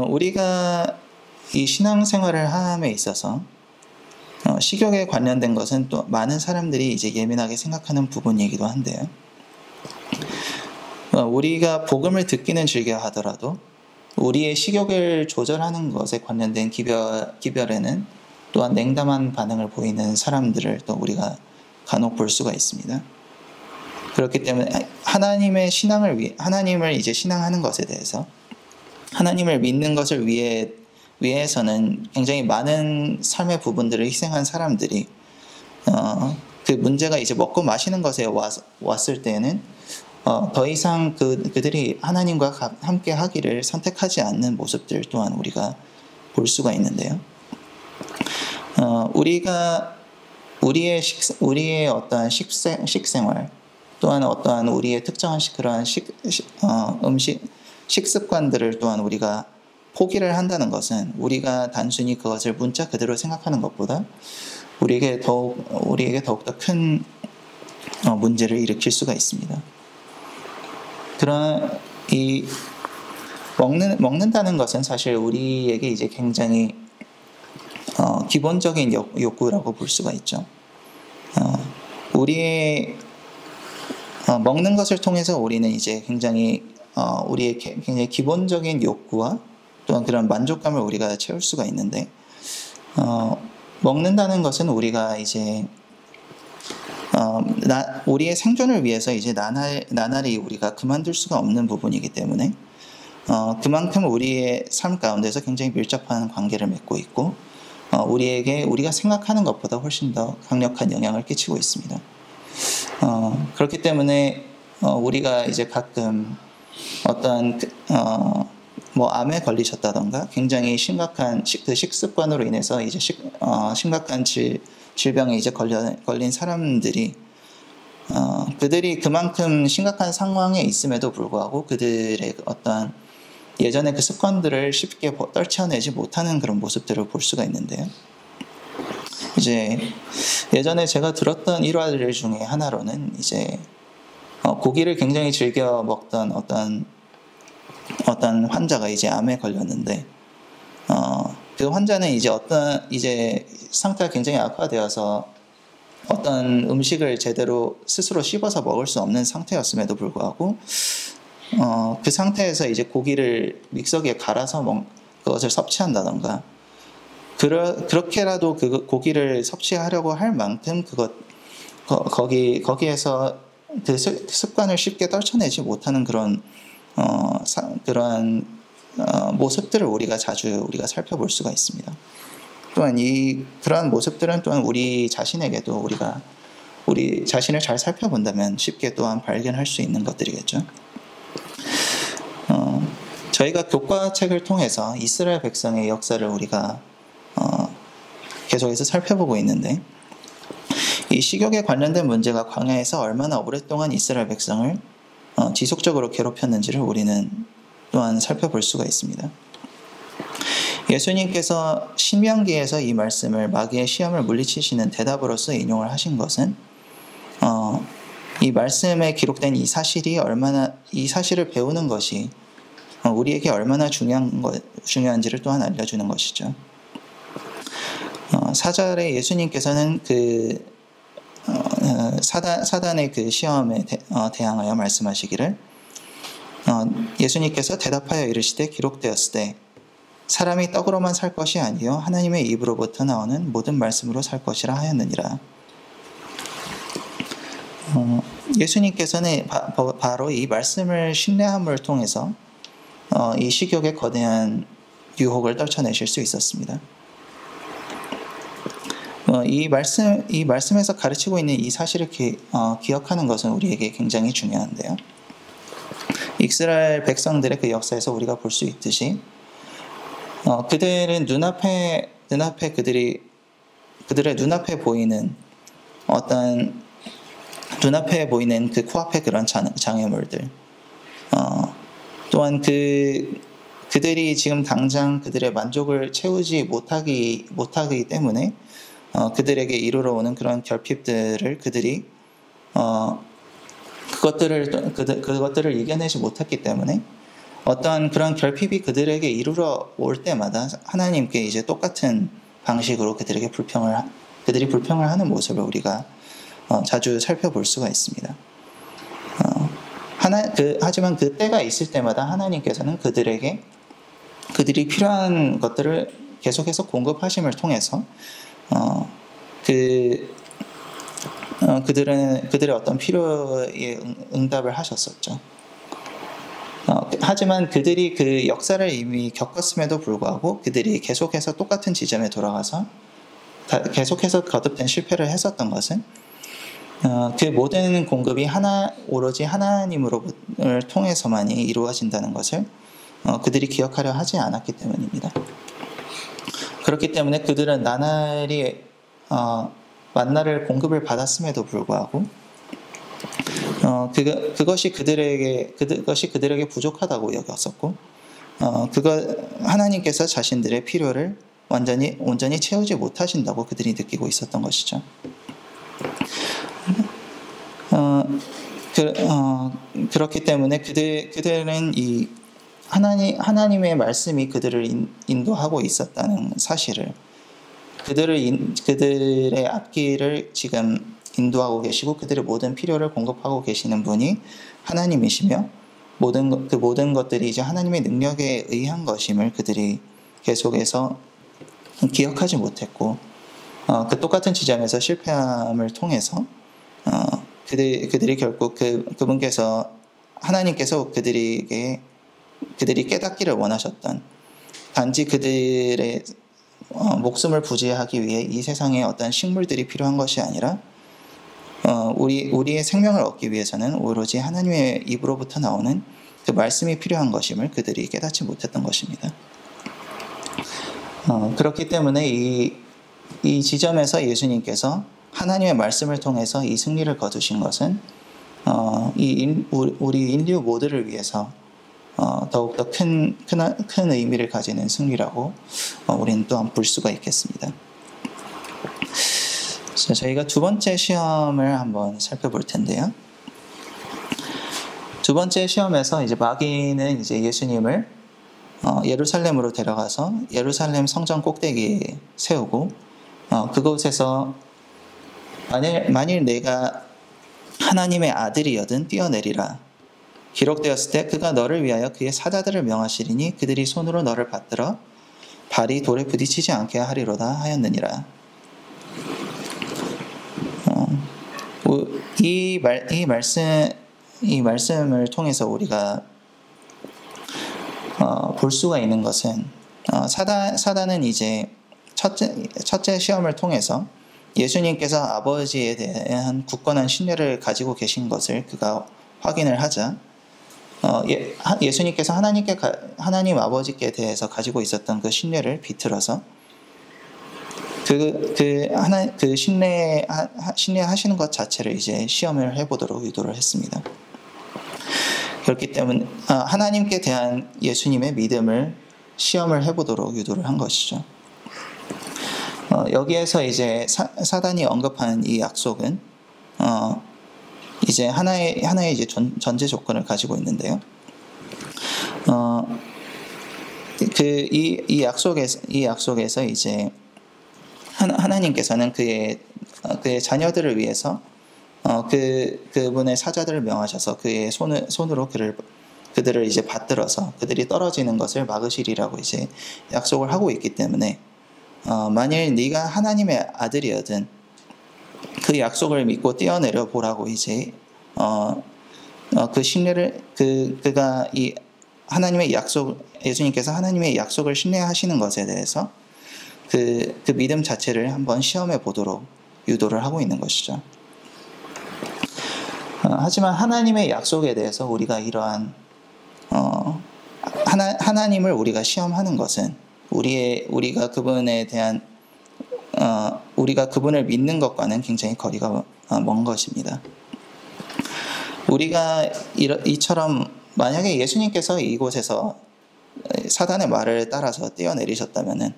우리가 이 신앙생활을 함에 있어서 식욕에 관련된 것은 또 많은 사람들이 이제 예민하게 생각하는 부분이기도 한데요. 우리가 복음을 듣기는 즐겨 하더라도 우리의 식욕을 조절하는 것에 관련된 기별에는 또한 냉담한 반응을 보이는 사람들을 또 우리가 간혹 볼 수가 있습니다. 그렇기 때문에 하나님을 이제 신앙하는 것에 대해서 하나님을 믿는 것을 위해서는 굉장히 많은 삶의 부분들을 희생한 사람들이 그 문제가 이제 먹고 마시는 것에 왔을 때에는 더 이상 그들이 하나님과 함께 하기를 선택하지 않는 모습들 또한 우리가 볼 수가 있는데요. 우리가 우리의 어떠한 식생활 또한 어떠한 우리의 특정한 그러한 식습관들을 또한 우리가 포기를 한다는 것은 우리가 단순히 그것을 문자 그대로 생각하는 것보다 우리에게 더욱더 큰 문제를 일으킬 수가 있습니다. 그런 이 먹는다는 것은 사실 우리에게 이제 굉장히 기본적인 욕구라고 볼 수가 있죠. 우리의 먹는 것을 통해서 우리는 이제 굉장히 우리의 굉장히 기본적인 욕구와 또한 그런 만족감을 우리가 채울 수가 있는데 먹는다는 것은 우리가 이제 우리의 생존을 위해서 이제 나날이 우리가 그만둘 수가 없는 부분이기 때문에 그만큼 우리의 삶 가운데서 굉장히 밀접한 관계를 맺고 있고 우리가 생각하는 것보다 훨씬 더 강력한 영향을 끼치고 있습니다. 그렇기 때문에 우리가 이제 가끔 어떤 암에 걸리셨다던가 굉장히 심각한 그 식습관으로 인해서 이제 심각한 질병에 이제 걸린 사람들이 그들이 그만큼 심각한 상황에 있음에도 불구하고 그들의 어떠한 예전의 그 습관들을 쉽게 떨쳐내지 못하는 그런 모습들을 볼 수가 있는데요. 이제 예전에 제가 들었던 일화들 중에 하나로는 이제 고기를 굉장히 즐겨 먹던 어떤 환자가 이제 암에 걸렸는데, 그 환자는 이제 상태가 굉장히 악화되어서 어떤 음식을 제대로 스스로 씹어서 먹을 수 없는 상태였음에도 불구하고, 그 상태에서 이제 고기를 믹서기에 갈아서 그것을 섭취한다던가, 그렇게라도 그 고기를 섭취하려고 할 만큼 거기에서 그 습관을 쉽게 떨쳐내지 못하는 그런 모습들을 우리가 살펴볼 수가 있습니다. 또한 그러한 모습들은 또한 우리 자신에게도 우리 자신을 잘 살펴본다면 쉽게 또한 발견할 수 있는 것들이겠죠. 저희가 교과책을 통해서 이스라엘 백성의 역사를 우리가 계속해서 살펴보고 있는데, 이 식욕에 관련된 문제가 광야에서 얼마나 오랫동안 이스라엘 백성을 지속적으로 괴롭혔는지를 우리는 또한 살펴볼 수가 있습니다. 예수님께서 신명기에서 이 말씀을 마귀의 시험을 물리치시는 대답으로서 인용을 하신 것은, 이 말씀에 기록된 이 사실을 배우는 것이 우리에게 얼마나 중요한지를 또한 알려주는 것이죠. 4절에 예수님께서는 사단의 그 시험에 대항하여 말씀하시기를, 예수님께서 대답하여 이르시되 기록되었으되 사람이 떡으로만 살 것이 아니요 하나님의 입으로부터 나오는 모든 말씀으로 살 것이라 하였느니라. 예수님께서는 바로 이 말씀을 신뢰함을 통해서 이 식욕의 거대한 유혹을 떨쳐내실 수 있었습니다. 이 말씀에서 가르치고 있는 이 사실을 기억하는 것은 우리에게 굉장히 중요한데요. 이스라엘 백성들의 그 역사에서 우리가 볼 수 있듯이, 그들은 그들의 눈앞에 보이는 그 코앞의 그런 장애물들, 또한 그들이 지금 당장 그들의 만족을 채우지 못하기 때문에 그들에게 이르러 오는 그런 결핍들을 그것들을 이겨내지 못했기 때문에 어떤 그런 결핍이 그들에게 이르러 올 때마다 하나님께 이제 똑같은 방식으로 그들이 불평을 하는 모습을 우리가 자주 살펴볼 수가 있습니다. 하지만 그 때가 있을 때마다 하나님께서는 그들이 필요한 것들을 계속해서 공급하심을 통해서 그들의 어떤 필요에 응답을 하셨었죠. 하지만 그들이 그 역사를 이미 겪었음에도 불구하고 그들이 계속해서 똑같은 지점에 돌아가서 계속해서 거듭된 실패를 했었던 것은, 그 모든 공급이 오로지 하나님을 통해서만이 이루어진다는 것을 그들이 기억하려 하지 않았기 때문입니다. 그렇기 때문에 그들은 나날이 만나를 공급을 받았음에도 불구하고 그것이 그들에게 부족하다고 여겼었고, 하나님께서 자신들의 필요를 온전히 채우지 못하신다고 그들이 느끼고 있었던 것이죠. 그렇기 때문에 그들은 이 하나님의 말씀이 그들을 인도하고 있었다는 사실을, 그들의 앞길을 지금 인도하고 계시고 그들의 모든 필요를 공급하고 계시는 분이 하나님이시며, 모든 것들이 이제 하나님의 능력에 의한 것임을 그들이 계속해서 기억하지 못했고, 그 똑같은 지점에서 실패함을 통해서 그들이 결국 하나님께서 그들이 깨닫기를 원하셨던, 단지 그들의 목숨을 부지하기 위해 이 세상에 어떤 식물들이 필요한 것이 아니라 우리의 생명을 얻기 위해서는 오로지 하나님의 입으로부터 나오는 그 말씀이 필요한 것임을 그들이 깨닫지 못했던 것입니다. 그렇기 때문에 이 지점에서 예수님께서 하나님의 말씀을 통해서 이 승리를 거두신 것은 우리 인류 모두를 위해서 더욱더 큰 의미를 가지는 승리라고 우리는 또한 볼 수가 있겠습니다. 저희가 두 번째 시험을 한번 살펴볼 텐데요. 두 번째 시험에서 이제 마귀는 이제 예수님을 예루살렘으로 데려가서 예루살렘 성전 꼭대기에 세우고 그곳에서 만일 내가 하나님의 아들이여든 뛰어내리라. 기록되었을 때 그가 너를 위하여 그의 사자들을 명하시리니 그들이 손으로 너를 받들어 발이 돌에 부딪히지 않게 하리로다 하였느니라. 이 말씀을 통해서 우리가 볼 수가 있는 것은 사단은 이제 첫째 시험을 통해서 예수님께서 아버지에 대한 굳건한 신뢰를 가지고 계신 것을 그가 확인을 하자 예수님께서 하나님 아버지께 대해서 가지고 있었던 그 신뢰를 비틀어서 신뢰하시는 것 자체를 이제 시험을 해보도록 유도를 했습니다. 그렇기 때문에 하나님께 대한 예수님의 믿음을 시험을 해보도록 유도를 한 것이죠. 여기에서 이제 사단이 언급한 이 약속은 이제 하나의 이제 전제 조건을 가지고 있는데요. 이 약속에서 이제 하나님께서는 그의 자녀들을 위해서 그분의 사자들을 명하셔서 그의 손으로 그들을 이제 받들어서 그들이 떨어지는 것을 막으시리라고 이제 약속을 하고 있기 때문에 만일 네가 하나님의 아들이어든 그 약속을 믿고 뛰어내려 보라고 이제 그 신뢰를 그가 이 하나님의 약속 예수님께서 하나님의 약속을 신뢰하시는 것에 대해서 그 믿음 자체를 한번 시험해 보도록 유도를 하고 있는 것이죠. 하지만 하나님의 약속에 대해서 우리가 이러한 하나님을 우리가 시험하는 것은 우리가 그분에 대한 우리가 그분을 믿는 것과는 굉장히 거리가 먼 것입니다. 우리가 이처럼 만약에 예수님께서 이곳에서 사단의 말을 따라서 뛰어내리셨다면은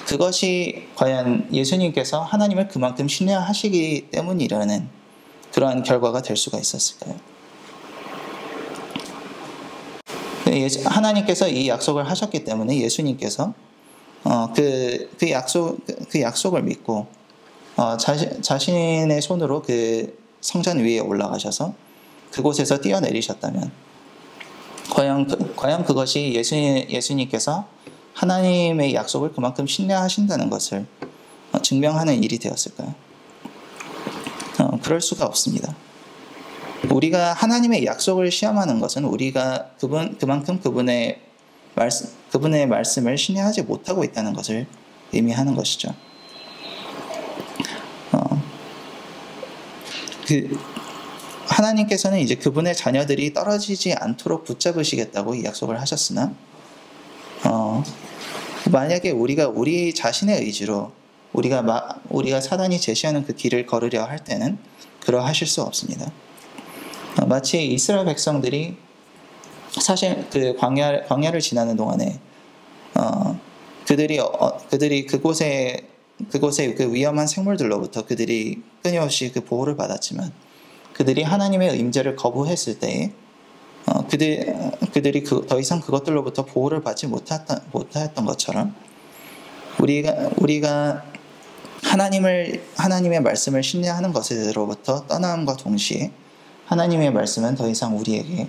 그것이 과연 예수님께서 하나님을 그만큼 신뢰하시기 때문이라는 그러한 결과가 될 수가 있었을까요? 하나님께서 이 약속을 하셨기 때문에 예수님께서 그 약속을 믿고 자신의 손으로 그 성전 위에 올라가셔서 그곳에서 뛰어내리셨다면 과연 그것이 예수님께서 하나님의 약속을 그만큼 신뢰하신다는 것을 증명하는 일이 되었을까요? 그럴 수가 없습니다. 우리가 하나님의 약속을 시험하는 것은 우리가 그만큼 그분의 말씀을 신뢰하지 못하고 있다는 것을 의미하는 것이죠. 하나님께서는 이제 그분의 자녀들이 떨어지지 않도록 붙잡으시겠다고 이 약속을 하셨으나 만약에 우리가 우리 자신의 의지로 우리가 사단이 제시하는 그 길을 걸으려 할 때는 그러하실 수 없습니다. 마치 이스라엘 백성들이 사실 그 광야를 지나는 동안에 그들이 그곳의 그 위험한 생물들로부터 그들이 끊임없이 그 보호를 받았지만 그들이 하나님의 임재를 거부했을 때에 그들이 더 이상 그것들로부터 보호를 받지 못했던 것처럼 우리가 하나님의 말씀을 신뢰하는 것으로부터 떠남과 동시에 하나님의 말씀은 더 이상 우리에게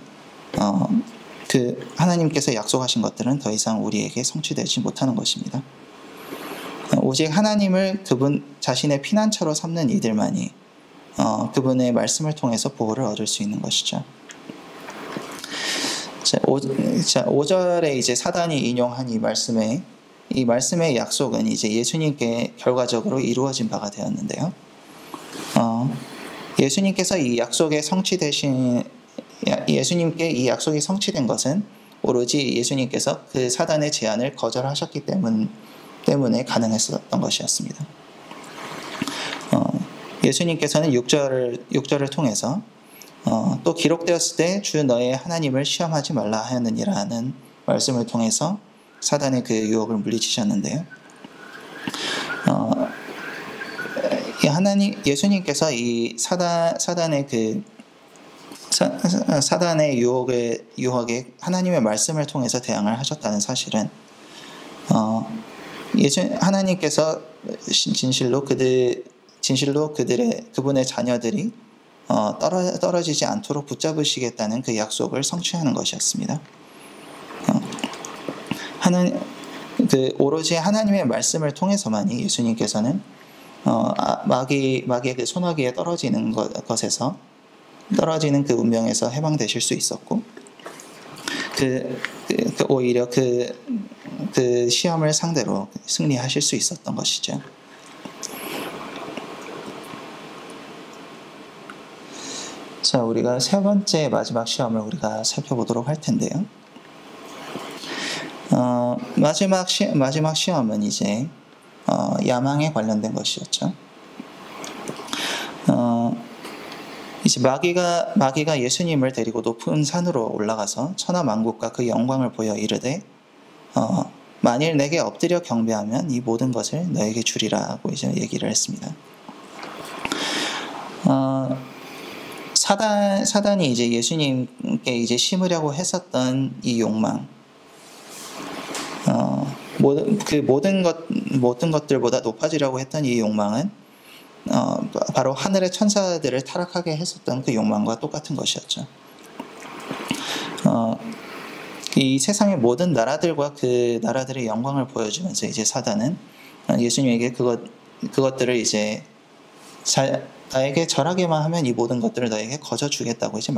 하나님께서 약속하신 것들은 더 이상 우리에게 성취되지 못하는 것입니다. 오직 하나님을 그분 자신의 피난처로 삼는 이들만이 그분의 말씀을 통해서 보호를 얻을 수 있는 것이죠. 5절에 이제 사단이 인용한 이 말씀의 약속은 이제 예수님께 결과적으로 이루어진 바가 되었는데요. 예수님께서 예수님께 이 약속이 성취된 것은 오로지 예수님께서 그 사단의 제안을 거절하셨기 때문에 가능했었던 것이었습니다. 예수님께서는 6절을 통해서 또 기록되었을 때 주 너의 하나님을 시험하지 말라 하였느니라는 말씀을 통해서 사단의 그 유혹을 물리치셨는데요. 예수님께서 이 사단의 그 사단의 유혹에 하나님의 말씀을 통해서 대항을 하셨다는 사실은 하나님께서 진실로 그분의 자녀들이 떨어지지 않도록 붙잡으시겠다는 그 약속을 성취하는 것이었습니다. 오로지 하나님의 말씀을 통해서만이 예수님께서는 마귀의 그 소나기에 떨어지는 것에서 떨어지는 그 운명에서 해방되실 수 있었고, 오히려 그 시험을 상대로 승리하실 수 있었던 것이죠. 자, 우리가 세 번째 마지막 시험을 우리가 살펴보도록 할 텐데요. 마지막 시험은 이제 야망에 관련된 것이었죠. 이제 마귀가 예수님을 데리고 높은 산으로 올라가서 천하 만국과 그 영광을 보여 이르되 만일 내게 엎드려 경배하면 이 모든 것을 너에게 주리라고 이제 얘기를 했습니다. 사단이 이제 예수님께 이제 심으려고 했었던 이 욕망, 모든 것들보다 높아지려고 했던 이 욕망은 바로 하늘의 천사들을 타락하게 했었던 그 욕망과 똑같은 것이었죠. 이 세상의 모든 나라들과 그 나라들의 영광을 보여주면서 이제 사단은 예수님에게 그것들을 이제 나에게 절하게만 하면 이 모든 것들을 너에게 거저 주겠다고 이제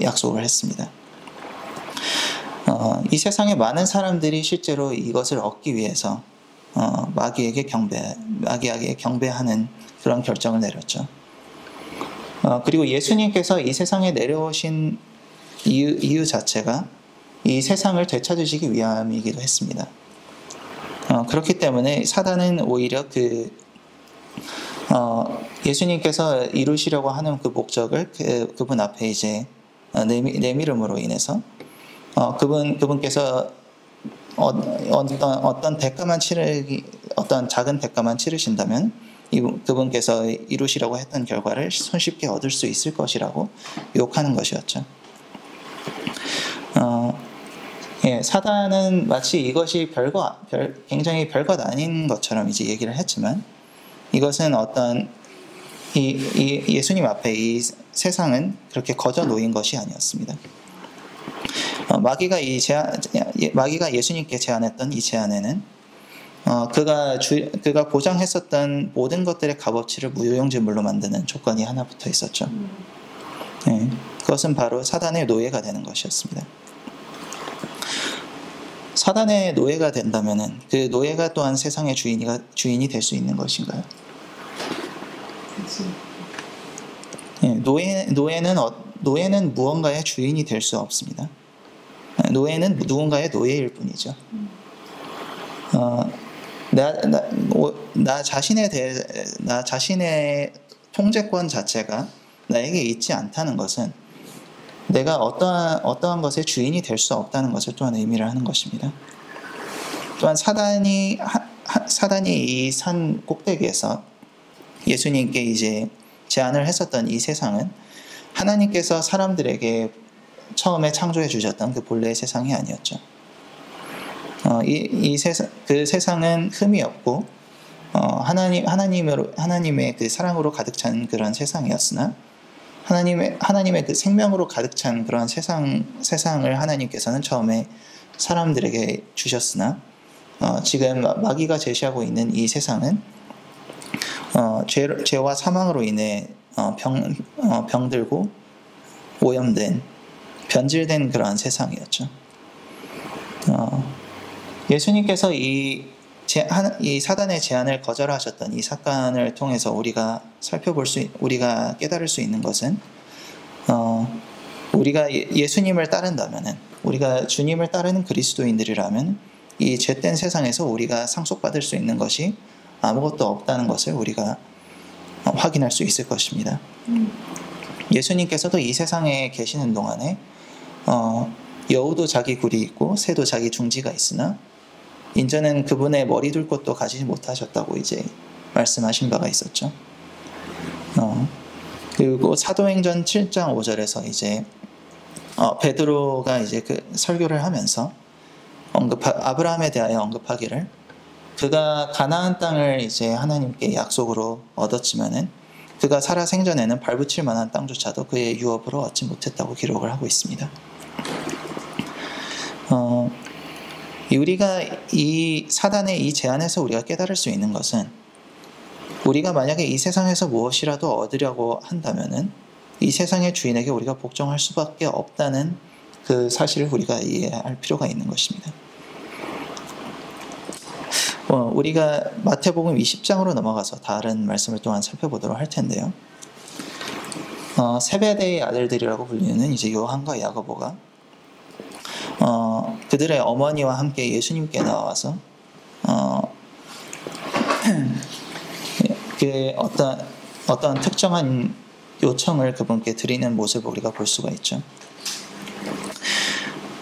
약속을 했습니다. 이 세상의 많은 사람들이 실제로 이것을 얻기 위해서 마귀에게 경배하는 그런 결정을 내렸죠. 그리고 예수님께서 이 세상에 내려오신 이유 자체가 이 세상을 되찾으시기 위함이기도 했습니다. 그렇기 때문에 사단은 오히려 예수님께서 이루시려고 하는 그 목적을 그분 앞에 이제 내미름으로 인해서 그분께서 어떤 작은 대가만 치르신다면 그분께서 이루시려고 했던 결과를 손쉽게 얻을 수 있을 것이라고 유혹하는 것이었죠. 사단은 마치 이것이 굉장히 별것 아닌 것처럼 이제 얘기를 했지만, 이것은 예수님 앞에 이 세상은 그렇게 거저 놓인 것이 아니었습니다. 마귀가 예수님께 제안했던 이 제안에는 그가 보장했었던 모든 것들의 값어치를 무용지물로 만드는 조건이 하나 붙어 있었죠. 그것은 바로 사단의 노예가 되는 것이었습니다. 사단의 노예가 된다면은 그 노예가 또한 세상의 주인이 될 수 있는 것인가요? 노예는 무언가의 주인이 될 수 없습니다. 노예는 누군가의 노예일 뿐이죠. 나 자신의 통제권 자체가 나에게 있지 않다는 것은 내가 어떠한 것의 주인이 될 수 없다는 것을 또한 의미를 하는 것입니다. 또한 사단이 이 산 꼭대기에서 예수님께 이제 제안을 했었던 이 세상은 하나님께서 사람들에게 처음에 창조해 주셨던 그 본래의 세상이 아니었죠. 그 세상은 흠이 없고 하나님의 그 사랑으로 가득 찬 그런 세상이었으나 하나님의 그 생명으로 가득 찬 그런 세상을 하나님께서는 처음에 사람들에게 주셨으나 지금 마귀가 제시하고 있는 이 세상은 죄와 사망으로 인해 병들고 오염된 변질된 그러한 세상이었죠. 예수님께서 이 사단의 제안을 거절하셨던 이 사건을 통해서 우리가 깨달을 수 있는 것은 우리가 예수님을 따른다면은, 우리가 주님을 따르는 그리스도인들이라면 이 죄된 세상에서 우리가 상속받을 수 있는 것이 아무것도 없다는 것을 우리가 확인할 수 있을 것입니다. 예수님께서도 이 세상에 계시는 동안에 여우도 자기 굴이 있고 새도 자기 둥지가 있으나 인자는 그분의 머리 둘 곳도 가지지 못하셨다고 이제 말씀하신 바가 있었죠. 그리고 사도행전 7장 5절에서 이제 베드로가 이제 그 설교를 하면서 아브라함에 대하여 언급하기를, 그가 가나안 땅을 이제 하나님께 약속으로 얻었지만은 그가 살아 생전에는 발붙일 만한 땅조차도 그의 유업으로 얻지 못했다고 기록을 하고 있습니다. 우리가 이 사단의 이 제안에서 우리가 깨달을 수 있는 것은, 우리가 만약에 이 세상에서 무엇이라도 얻으려고 한다면은 이 세상의 주인에게 우리가 복종할 수밖에 없다는 그 사실을 우리가 이해할 필요가 있는 것입니다. 우리가 마태복음 20장으로 넘어가서 다른 말씀을 또한 살펴보도록 할 텐데요. 세베대의 아들들이라고 불리는 이제 요한과 야고보가 그들의 어머니와 함께 예수님께 나와서 그 어떤 특정한 요청을 그분께 드리는 모습을 우리가 볼 수가 있죠.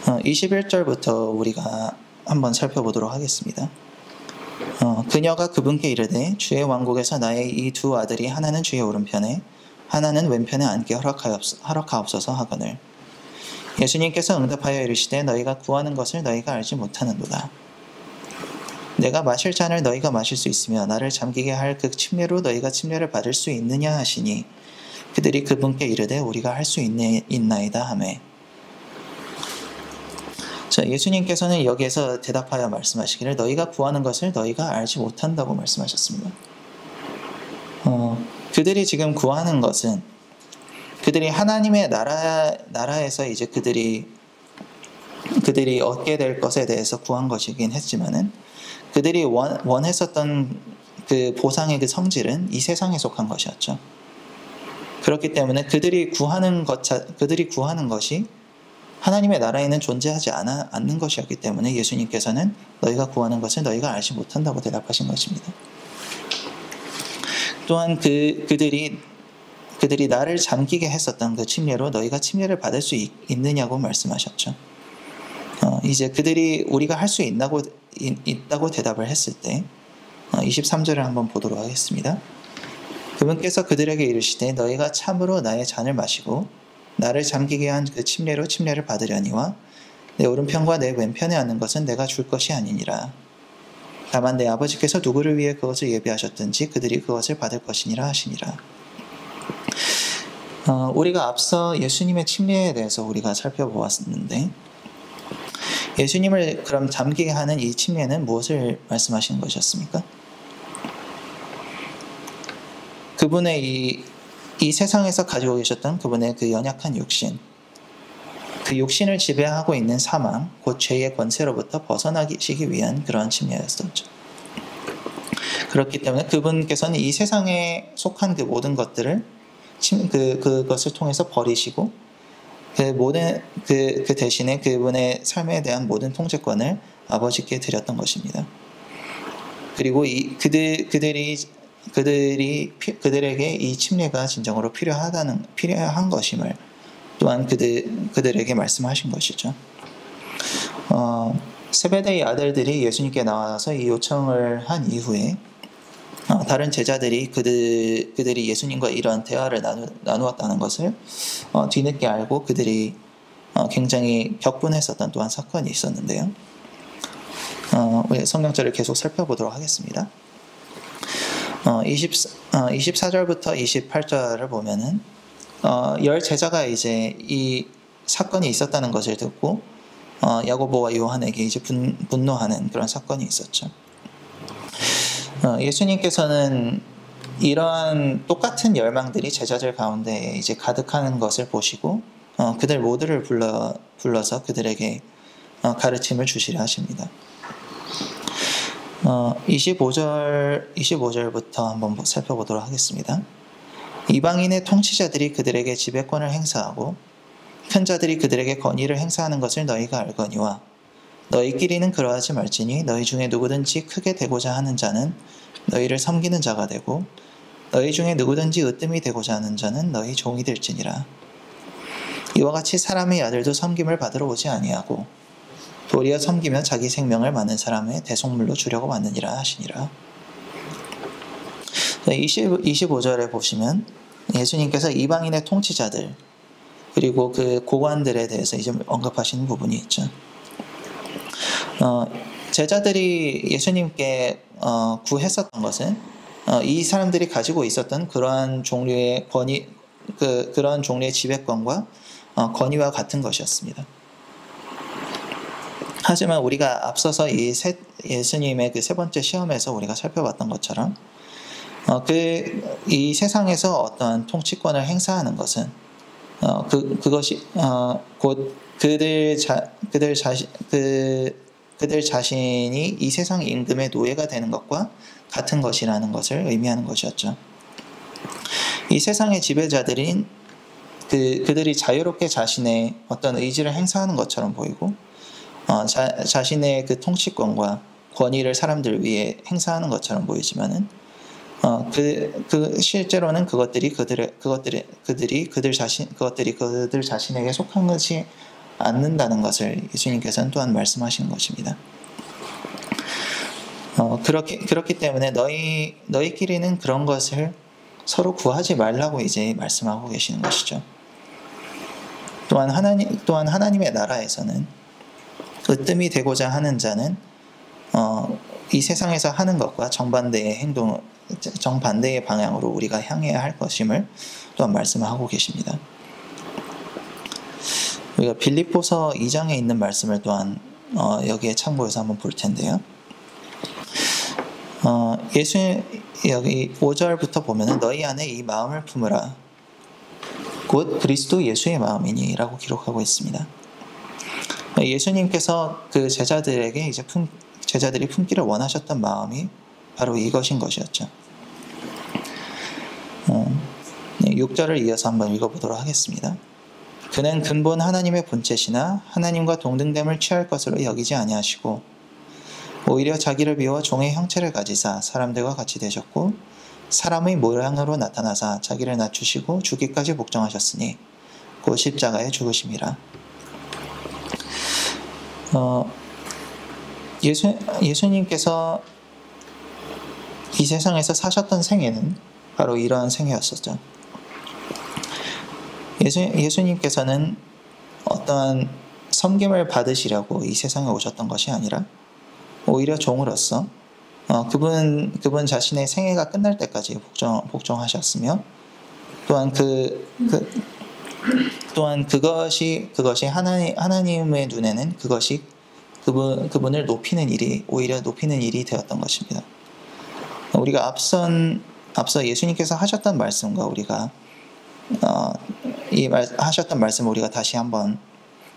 21절부터 우리가 한번 살펴보도록 하겠습니다. 그녀가 그분께 이르되 주의 왕국에서 나의 이 두 아들이 하나는 주의 오른편에 하나는 왼편에 앉게 허락하옵소서 하거늘, 예수님께서 응답하여 이르시되 너희가 구하는 것을 너희가 알지 못하는도다. 내가 마실 잔을 너희가 마실 수 있으며 나를 잠기게 할 그 침례로 너희가 침례를 받을 수 있느냐 하시니, 그들이 그분께 이르되 우리가 할 수 있나이다 하매. 자, 예수님께서는 여기에서 대답하여 말씀하시기를 너희가 구하는 것을 너희가 알지 못한다고 말씀하셨습니다. 그들이 지금 구하는 것은 그들이 하나님의 나라에서 이제 그들이 얻게 될 것에 대해서 구한 것이긴 했지만은, 그들이 원했었던 그 보상의 그 성질은 이 세상에 속한 것이었죠. 그렇기 때문에 그들이 구하는 것이 하나님의 나라에는 존재하지 않는 것이었기 때문에 예수님께서는 너희가 구하는 것을 너희가 알지 못한다고 대답하신 것입니다. 또한 그들이 나를 잠기게 했었던 그 침례로 너희가 침례를 받을 수 있느냐고 말씀하셨죠. 이제 그들이 우리가 할 수 있다고 대답을 했을 때 23절을 한번 보도록 하겠습니다. 그분께서 그들에게 이르시되 너희가 참으로 나의 잔을 마시고 나를 잠기게 한 그 침례로 침례를 받으려니와 내 오른편과 내 왼편에 앉는 것은 내가 줄 것이 아니니라. 다만 내 아버지께서 누구를 위해 그것을 예비하셨든지 그들이 그것을 받을 것이니라 하시니라. 우리가 앞서 예수님의 침례에 대해서 우리가 살펴보았는데, 예수님을 그럼 잠기게 하는 이 침례는 무엇을 말씀하시는 것이었습니까? 그분의 이 세상에서 가지고 계셨던 그분의 그 연약한 육신, 그 육신을 지배하고 있는 사망, 곧 죄의 권세로부터 벗어나시기 위한 그런 침례였었죠. 그렇기 때문에 그분께서는 이 세상에 속한 그 모든 것들을 그것을 통해서 버리시고 그 대신에 그분의 삶에 대한 모든 통제권을 아버지께 드렸던 것입니다. 그리고 그들에게 이 침례가 진정으로 필요한 것임을 또한 그들에게 말씀하신 것이죠. 세베대의 아들들이 예수님께 나와서 이 요청을 한 이후에 다른 제자들이 그들이 예수님과 이런 대화를 나누었다는 것을 뒤늦게 알고 그들이 굉장히 격분했었던 또한 사건이 있었는데요. 성경절을 계속 살펴보도록 하겠습니다. 24절부터 28절을 보면은 10제자가 이제 이 사건이 있었다는 것을 듣고 야고보와 요한에게 이제 분노하는 그런 사건이 있었죠. 예수님께서는 이러한 똑같은 열망들이 제자들 가운데 이제 가득하는 것을 보시고 그들 모두를 불러서 그들에게 가르침을 주시려 하십니다. 25절부터 한번 살펴보도록 하겠습니다. 이방인의 통치자들이 그들에게 지배권을 행사하고 큰 자들이 그들에게 권위를 행사하는 것을 너희가 알거니와 너희끼리는 그러하지 말지니 너희 중에 누구든지 크게 되고자 하는 자는 너희를 섬기는 자가 되고 너희 중에 누구든지 으뜸이 되고자 하는 자는 너희 종이 될지니라. 이와 같이 사람의 아들도 섬김을 받으러 오지 아니하고 도리어 섬기며 자기 생명을 많은 사람의 대속물로 주려고 왔느니라 하시니라. 25절에 보시면 예수님께서 이방인의 통치자들 그리고 그 고관들에 대해서 이제 언급하시는 부분이 있죠. 제자들이 예수님께 구했었던 것은 이 사람들이 가지고 있었던 그러한 종류의 권위, 그런 종류의 지배권과 권위와 같은 것이었습니다. 하지만 우리가 앞서서 예수님의 그 세 번째 시험에서 우리가 살펴봤던 것처럼 이 세상에서 어떠한 통치권을 행사하는 것은 그것이 곧 그들 자신이 이 세상 임금의 노예가 되는 것과 같은 것이라는 것을 의미하는 것이었죠. 이 세상의 지배자들인 그들이 자유롭게 자신의 어떤 의지를 행사하는 것처럼 보이고 자신의 그 통치권과 권위를 사람들 위해 행사하는 것처럼 보이지만은 실제로는 그것들이 그들 자신에게 속한 것이 않는다는 것을 예수님께서는 또한 말씀하시는 것입니다. 그렇기 때문에 너희끼리는 그런 것을 서로 구하지 말라고 이제 말씀하고 계시는 것이죠. 또한 하나님의 나라에서는 으뜸이 되고자 하는 자는 이 세상에서 하는 것과 정반대의 방향으로 우리가 향해야 할 것임을 또한 말씀하고 계십니다. 우리가 빌립보서 2장에 있는 말씀을 또한 여기에 참고해서 한번 볼 텐데요. 여기 5절부터 보면은 너희 안에 이 마음을 품으라 곧 그리스도 예수의 마음이니 라고 기록하고 있습니다. 예수님께서 그 제자들에게 이제 제자들이 품기를 원하셨던 마음이 바로 이것인 것이었죠. 6절을 이어서 한번 읽어보도록 하겠습니다. 그는 근본 하나님의 본체시나 하나님과 동등됨을 취할 것으로 여기지 아니하시고 오히려 자기를 비워 종의 형체를 가지사 사람들과 같이 되셨고 사람의 모양으로 나타나사 자기를 낮추시고 죽기까지 복종하셨으니 곧 십자가에 죽으심이라. 예수님께서 이 세상에서 사셨던 생애는 바로 이러한 생애였었죠. 예수님께서는 어떠한 섬김을 받으시려고 이 세상에 오셨던 것이 아니라 오히려 종으로서 그분 자신의 생애가 끝날 때까지 복종하셨으며 또한 그것이 하나님의 눈에는 그것이 그분을 오히려 높이는 일이 되었던 것입니다. 우리가 앞서 예수님께서 하셨던 말씀과 우리가 하셨던 말씀을 우리가 다시 한번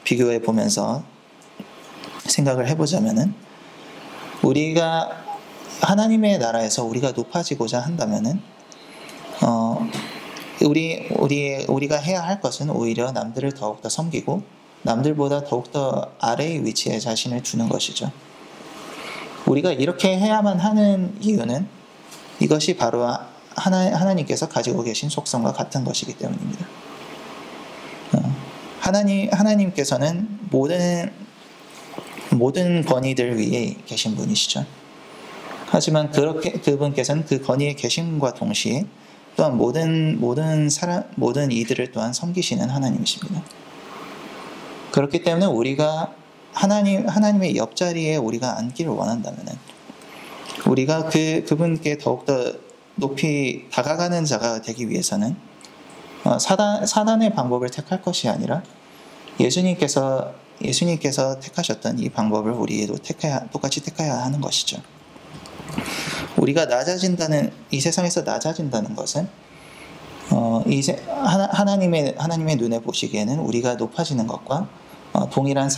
비교해 보면서 생각을 해보자면은 우리가 하나님의 나라에서 우리가 높아지고자 한다면은 우리가 해야 할 것은 오히려 남들을 더욱더 섬기고 남들보다 더욱더 아래의 위치에 자신을 두는 것이죠. 우리가 이렇게 해야만 하는 이유는 이것이 바로 하나님께서 가지고 계신 속성과 같은 것이기 때문입니다. 하나님께서는 모든 권위들 위에 계신 분이시죠. 하지만 그분께서는 그 권위에 계심과 동시에 또한 모든 이들을 또한 섬기시는 하나님이십니다. 그렇기 때문에 우리가 하나님의 옆자리에 우리가 앉기를 원한다면은 우리가 그분께 더욱더 높이 다가가는 자가 되기 위해서는 사단의 방법을 택할 것이 아니라 예수님께서 택하셨던 이 방법을 우리에도 똑같이 택해야 하는 것이죠. 우리가 이 세상에서 낮아진다는 것은 하나님의 눈에 보시기에는 우리가 높아지는 것과 동일한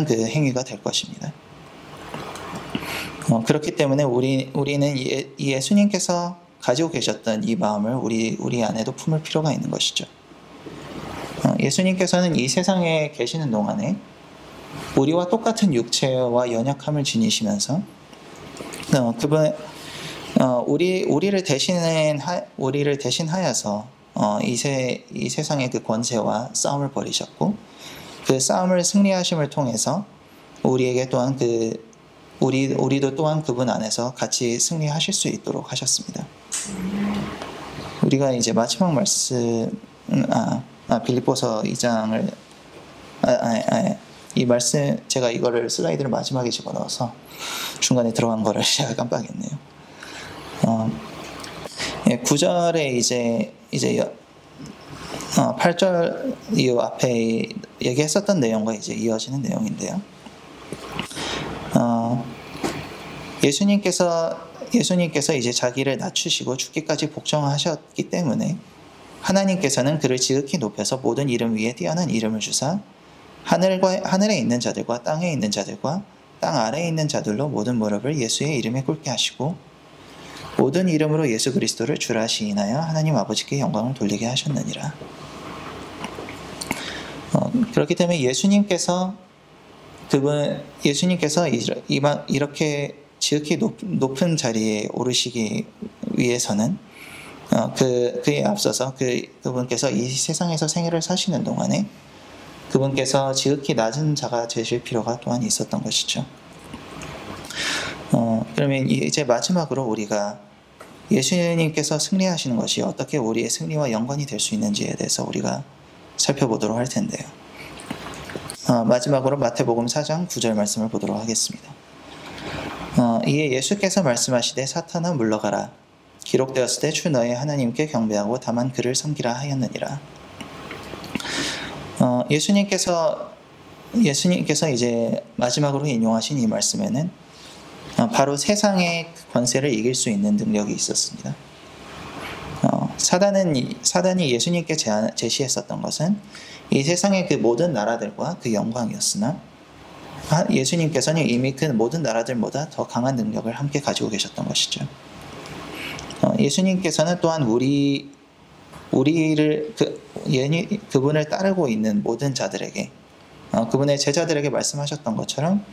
그 행위가 될 것입니다. 그렇기 때문에 우리는 예수님께서 가지고 계셨던 이 마음을 우리 안에도 품을 필요가 있는 것이죠. 예수님께서는 이 세상에 계시는 동안에 우리와 똑같은 육체와 연약함을 지니시면서 우리를 대신하여서 이 세상의 그 권세와 싸움을 벌이셨고 그 싸움을 승리하심을 통해서 우리에게 또한 우리도 또한 그분 안에서 같이 승리하실 수 있도록 하셨습니다. 우리가 이제 마지막 말씀 빌립보서 2장을 이 말씀 제가 이거를 슬라이드를 마지막에 집어넣어서 중간에 들어간 거를 제가 깜빡했네요. 9절에 이제 8절 이후 앞에 얘기했었던 내용과 이제 이어지는 내용인데요. 예수님께서 이제 자기를 낮추시고 죽기까지 복종하셨기 때문에 하나님께서는 그를 지극히 높여서 모든 이름 위에 뛰어난 이름을 주사 하늘에 있는 자들과 땅에 있는 자들과 땅 아래에 있는 자들로 모든 무릎을 예수의 이름에 꿇게 하시고 모든 이름으로 예수 그리스도를 주라 시인하여 하나님 아버지께 영광을 돌리게 하셨느니라. 그렇기 때문에 예수님께서 이렇게 지극히 높은 자리에 오르시기 위해서는 그에 앞서서 그분께서 이 세상에서 생애를 사시는 동안에 그분께서 지극히 낮은 자가 되실 필요가 또한 있었던 것이죠. 그러면 이제 마지막으로 우리가 예수님께서 승리하시는 것이 어떻게 우리의 승리와 연관이 될 수 있는지에 대해서 우리가 살펴보도록 할 텐데요. 마지막으로 마태복음 4장 9절 말씀을 보도록 하겠습니다. 이에 예수께서 말씀하시되 사탄아 물러가라. 기록되었을 때 주 너의 하나님께 경배하고 다만 그를 섬기라 하였느니라. 예수님께서 이제 마지막으로 인용하신 이 말씀에는 바로 세상의 권세를 이길 수 있는 능력이 있었습니다. 사단이 예수님께 제시했었던 것은 이 세상의 그 모든 나라들과 그 영광이었으나 예수님께서는 이미 그 모든 나라들보다 더 강한 능력을 함께 가지고 계셨던 것이죠. 예수님께서는 또한 그분을 따르고 있는 모든 자들에게 그분의 제자들에게 말씀하셨던 것처럼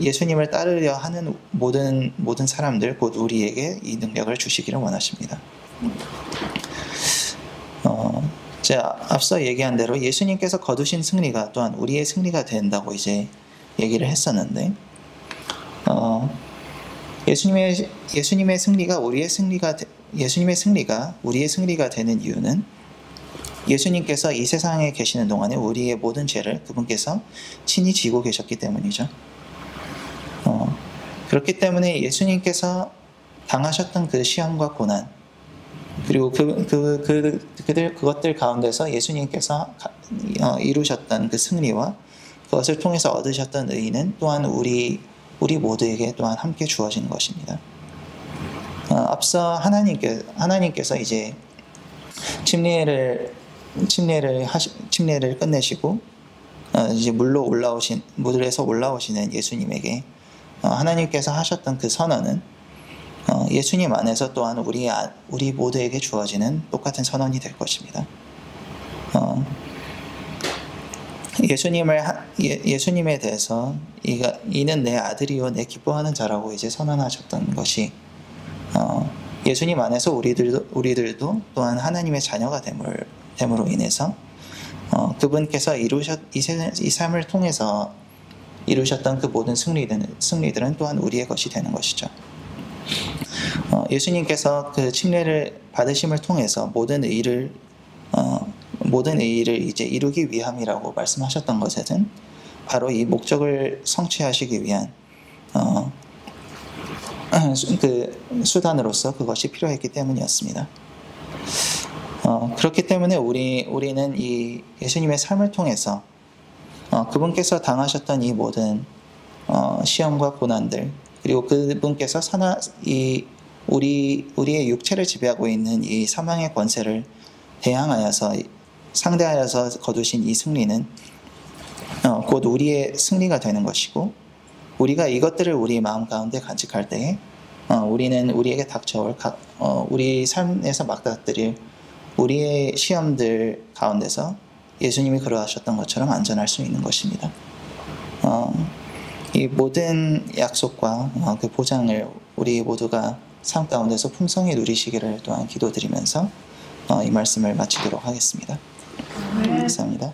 예수님을 따르려 하는 모든 사람들 곧 우리에게 이 능력을 주시기를 원하십니다. 제가 앞서 얘기한 대로 예수님께서 거두신 승리가 또한 우리의 승리가 된다고 이제 얘기를 했었는데 예수님의 승리가 우리의 승리가 되는 이유는 예수님께서 이 세상에 계시는 동안에 우리의 모든 죄를 그분께서 친히 지고 계셨기 때문이죠. 그렇기 때문에 예수님께서 당하셨던 그 시험과 고난 그리고 그것들 가운데서 예수님께서 이루셨던 그 승리와 그것을 통해서 얻으셨던 의의는 또한 우리 모두에게 또한 함께 주어지는 것입니다. 앞서 하나님께서 이제 침례를 끝내시고 이제 물에서 올라오시는 예수님에게 하나님께서 하셨던 그 선언은 예수님 안에서 또한 우리 모두에게 주어지는 똑같은 선언이 될 것입니다. 예수님에 대해서 이는 내 아들이요 내 기뻐하는 자라고 이제 선언하셨던 것이 예수님 안에서 우리들도 또한 하나님의 자녀가 됨으로 인해서 그분께서 이 삶을 통해서 이루셨던 그 모든 승리들은 또한 우리의 것이 되는 것이죠. 예수님께서 그 침례를 받으심을 통해서 모든 의의를 이제 이루기 위함이라고 말씀하셨던 것에는 바로 이 목적을 성취하시기 위한 그 수단으로서 그것이 필요했기 때문이었습니다. 그렇기 때문에 우리는 이 예수님의 삶을 통해서 그분께서 당하셨던 이 모든 시험과 고난들 그리고 그분께서 우리의 육체를 지배하고 있는 이 사망의 권세를 상대하여서 거두신 이 승리는 곧 우리의 승리가 되는 것이고 우리가 이것들을 우리 마음 가운데 간직할 때에 우리는 우리에게 닥쳐올 우리 삶에서 맞닥뜨릴 우리의 시험들 가운데서 예수님이 그러하셨던 것처럼 안전할 수 있는 것입니다. 이 모든 약속과 그 보장을 우리 모두가 삶 가운데서 풍성히 누리시기를 또한 기도드리면서 이 말씀을 마치도록 하겠습니다. 감사합니다.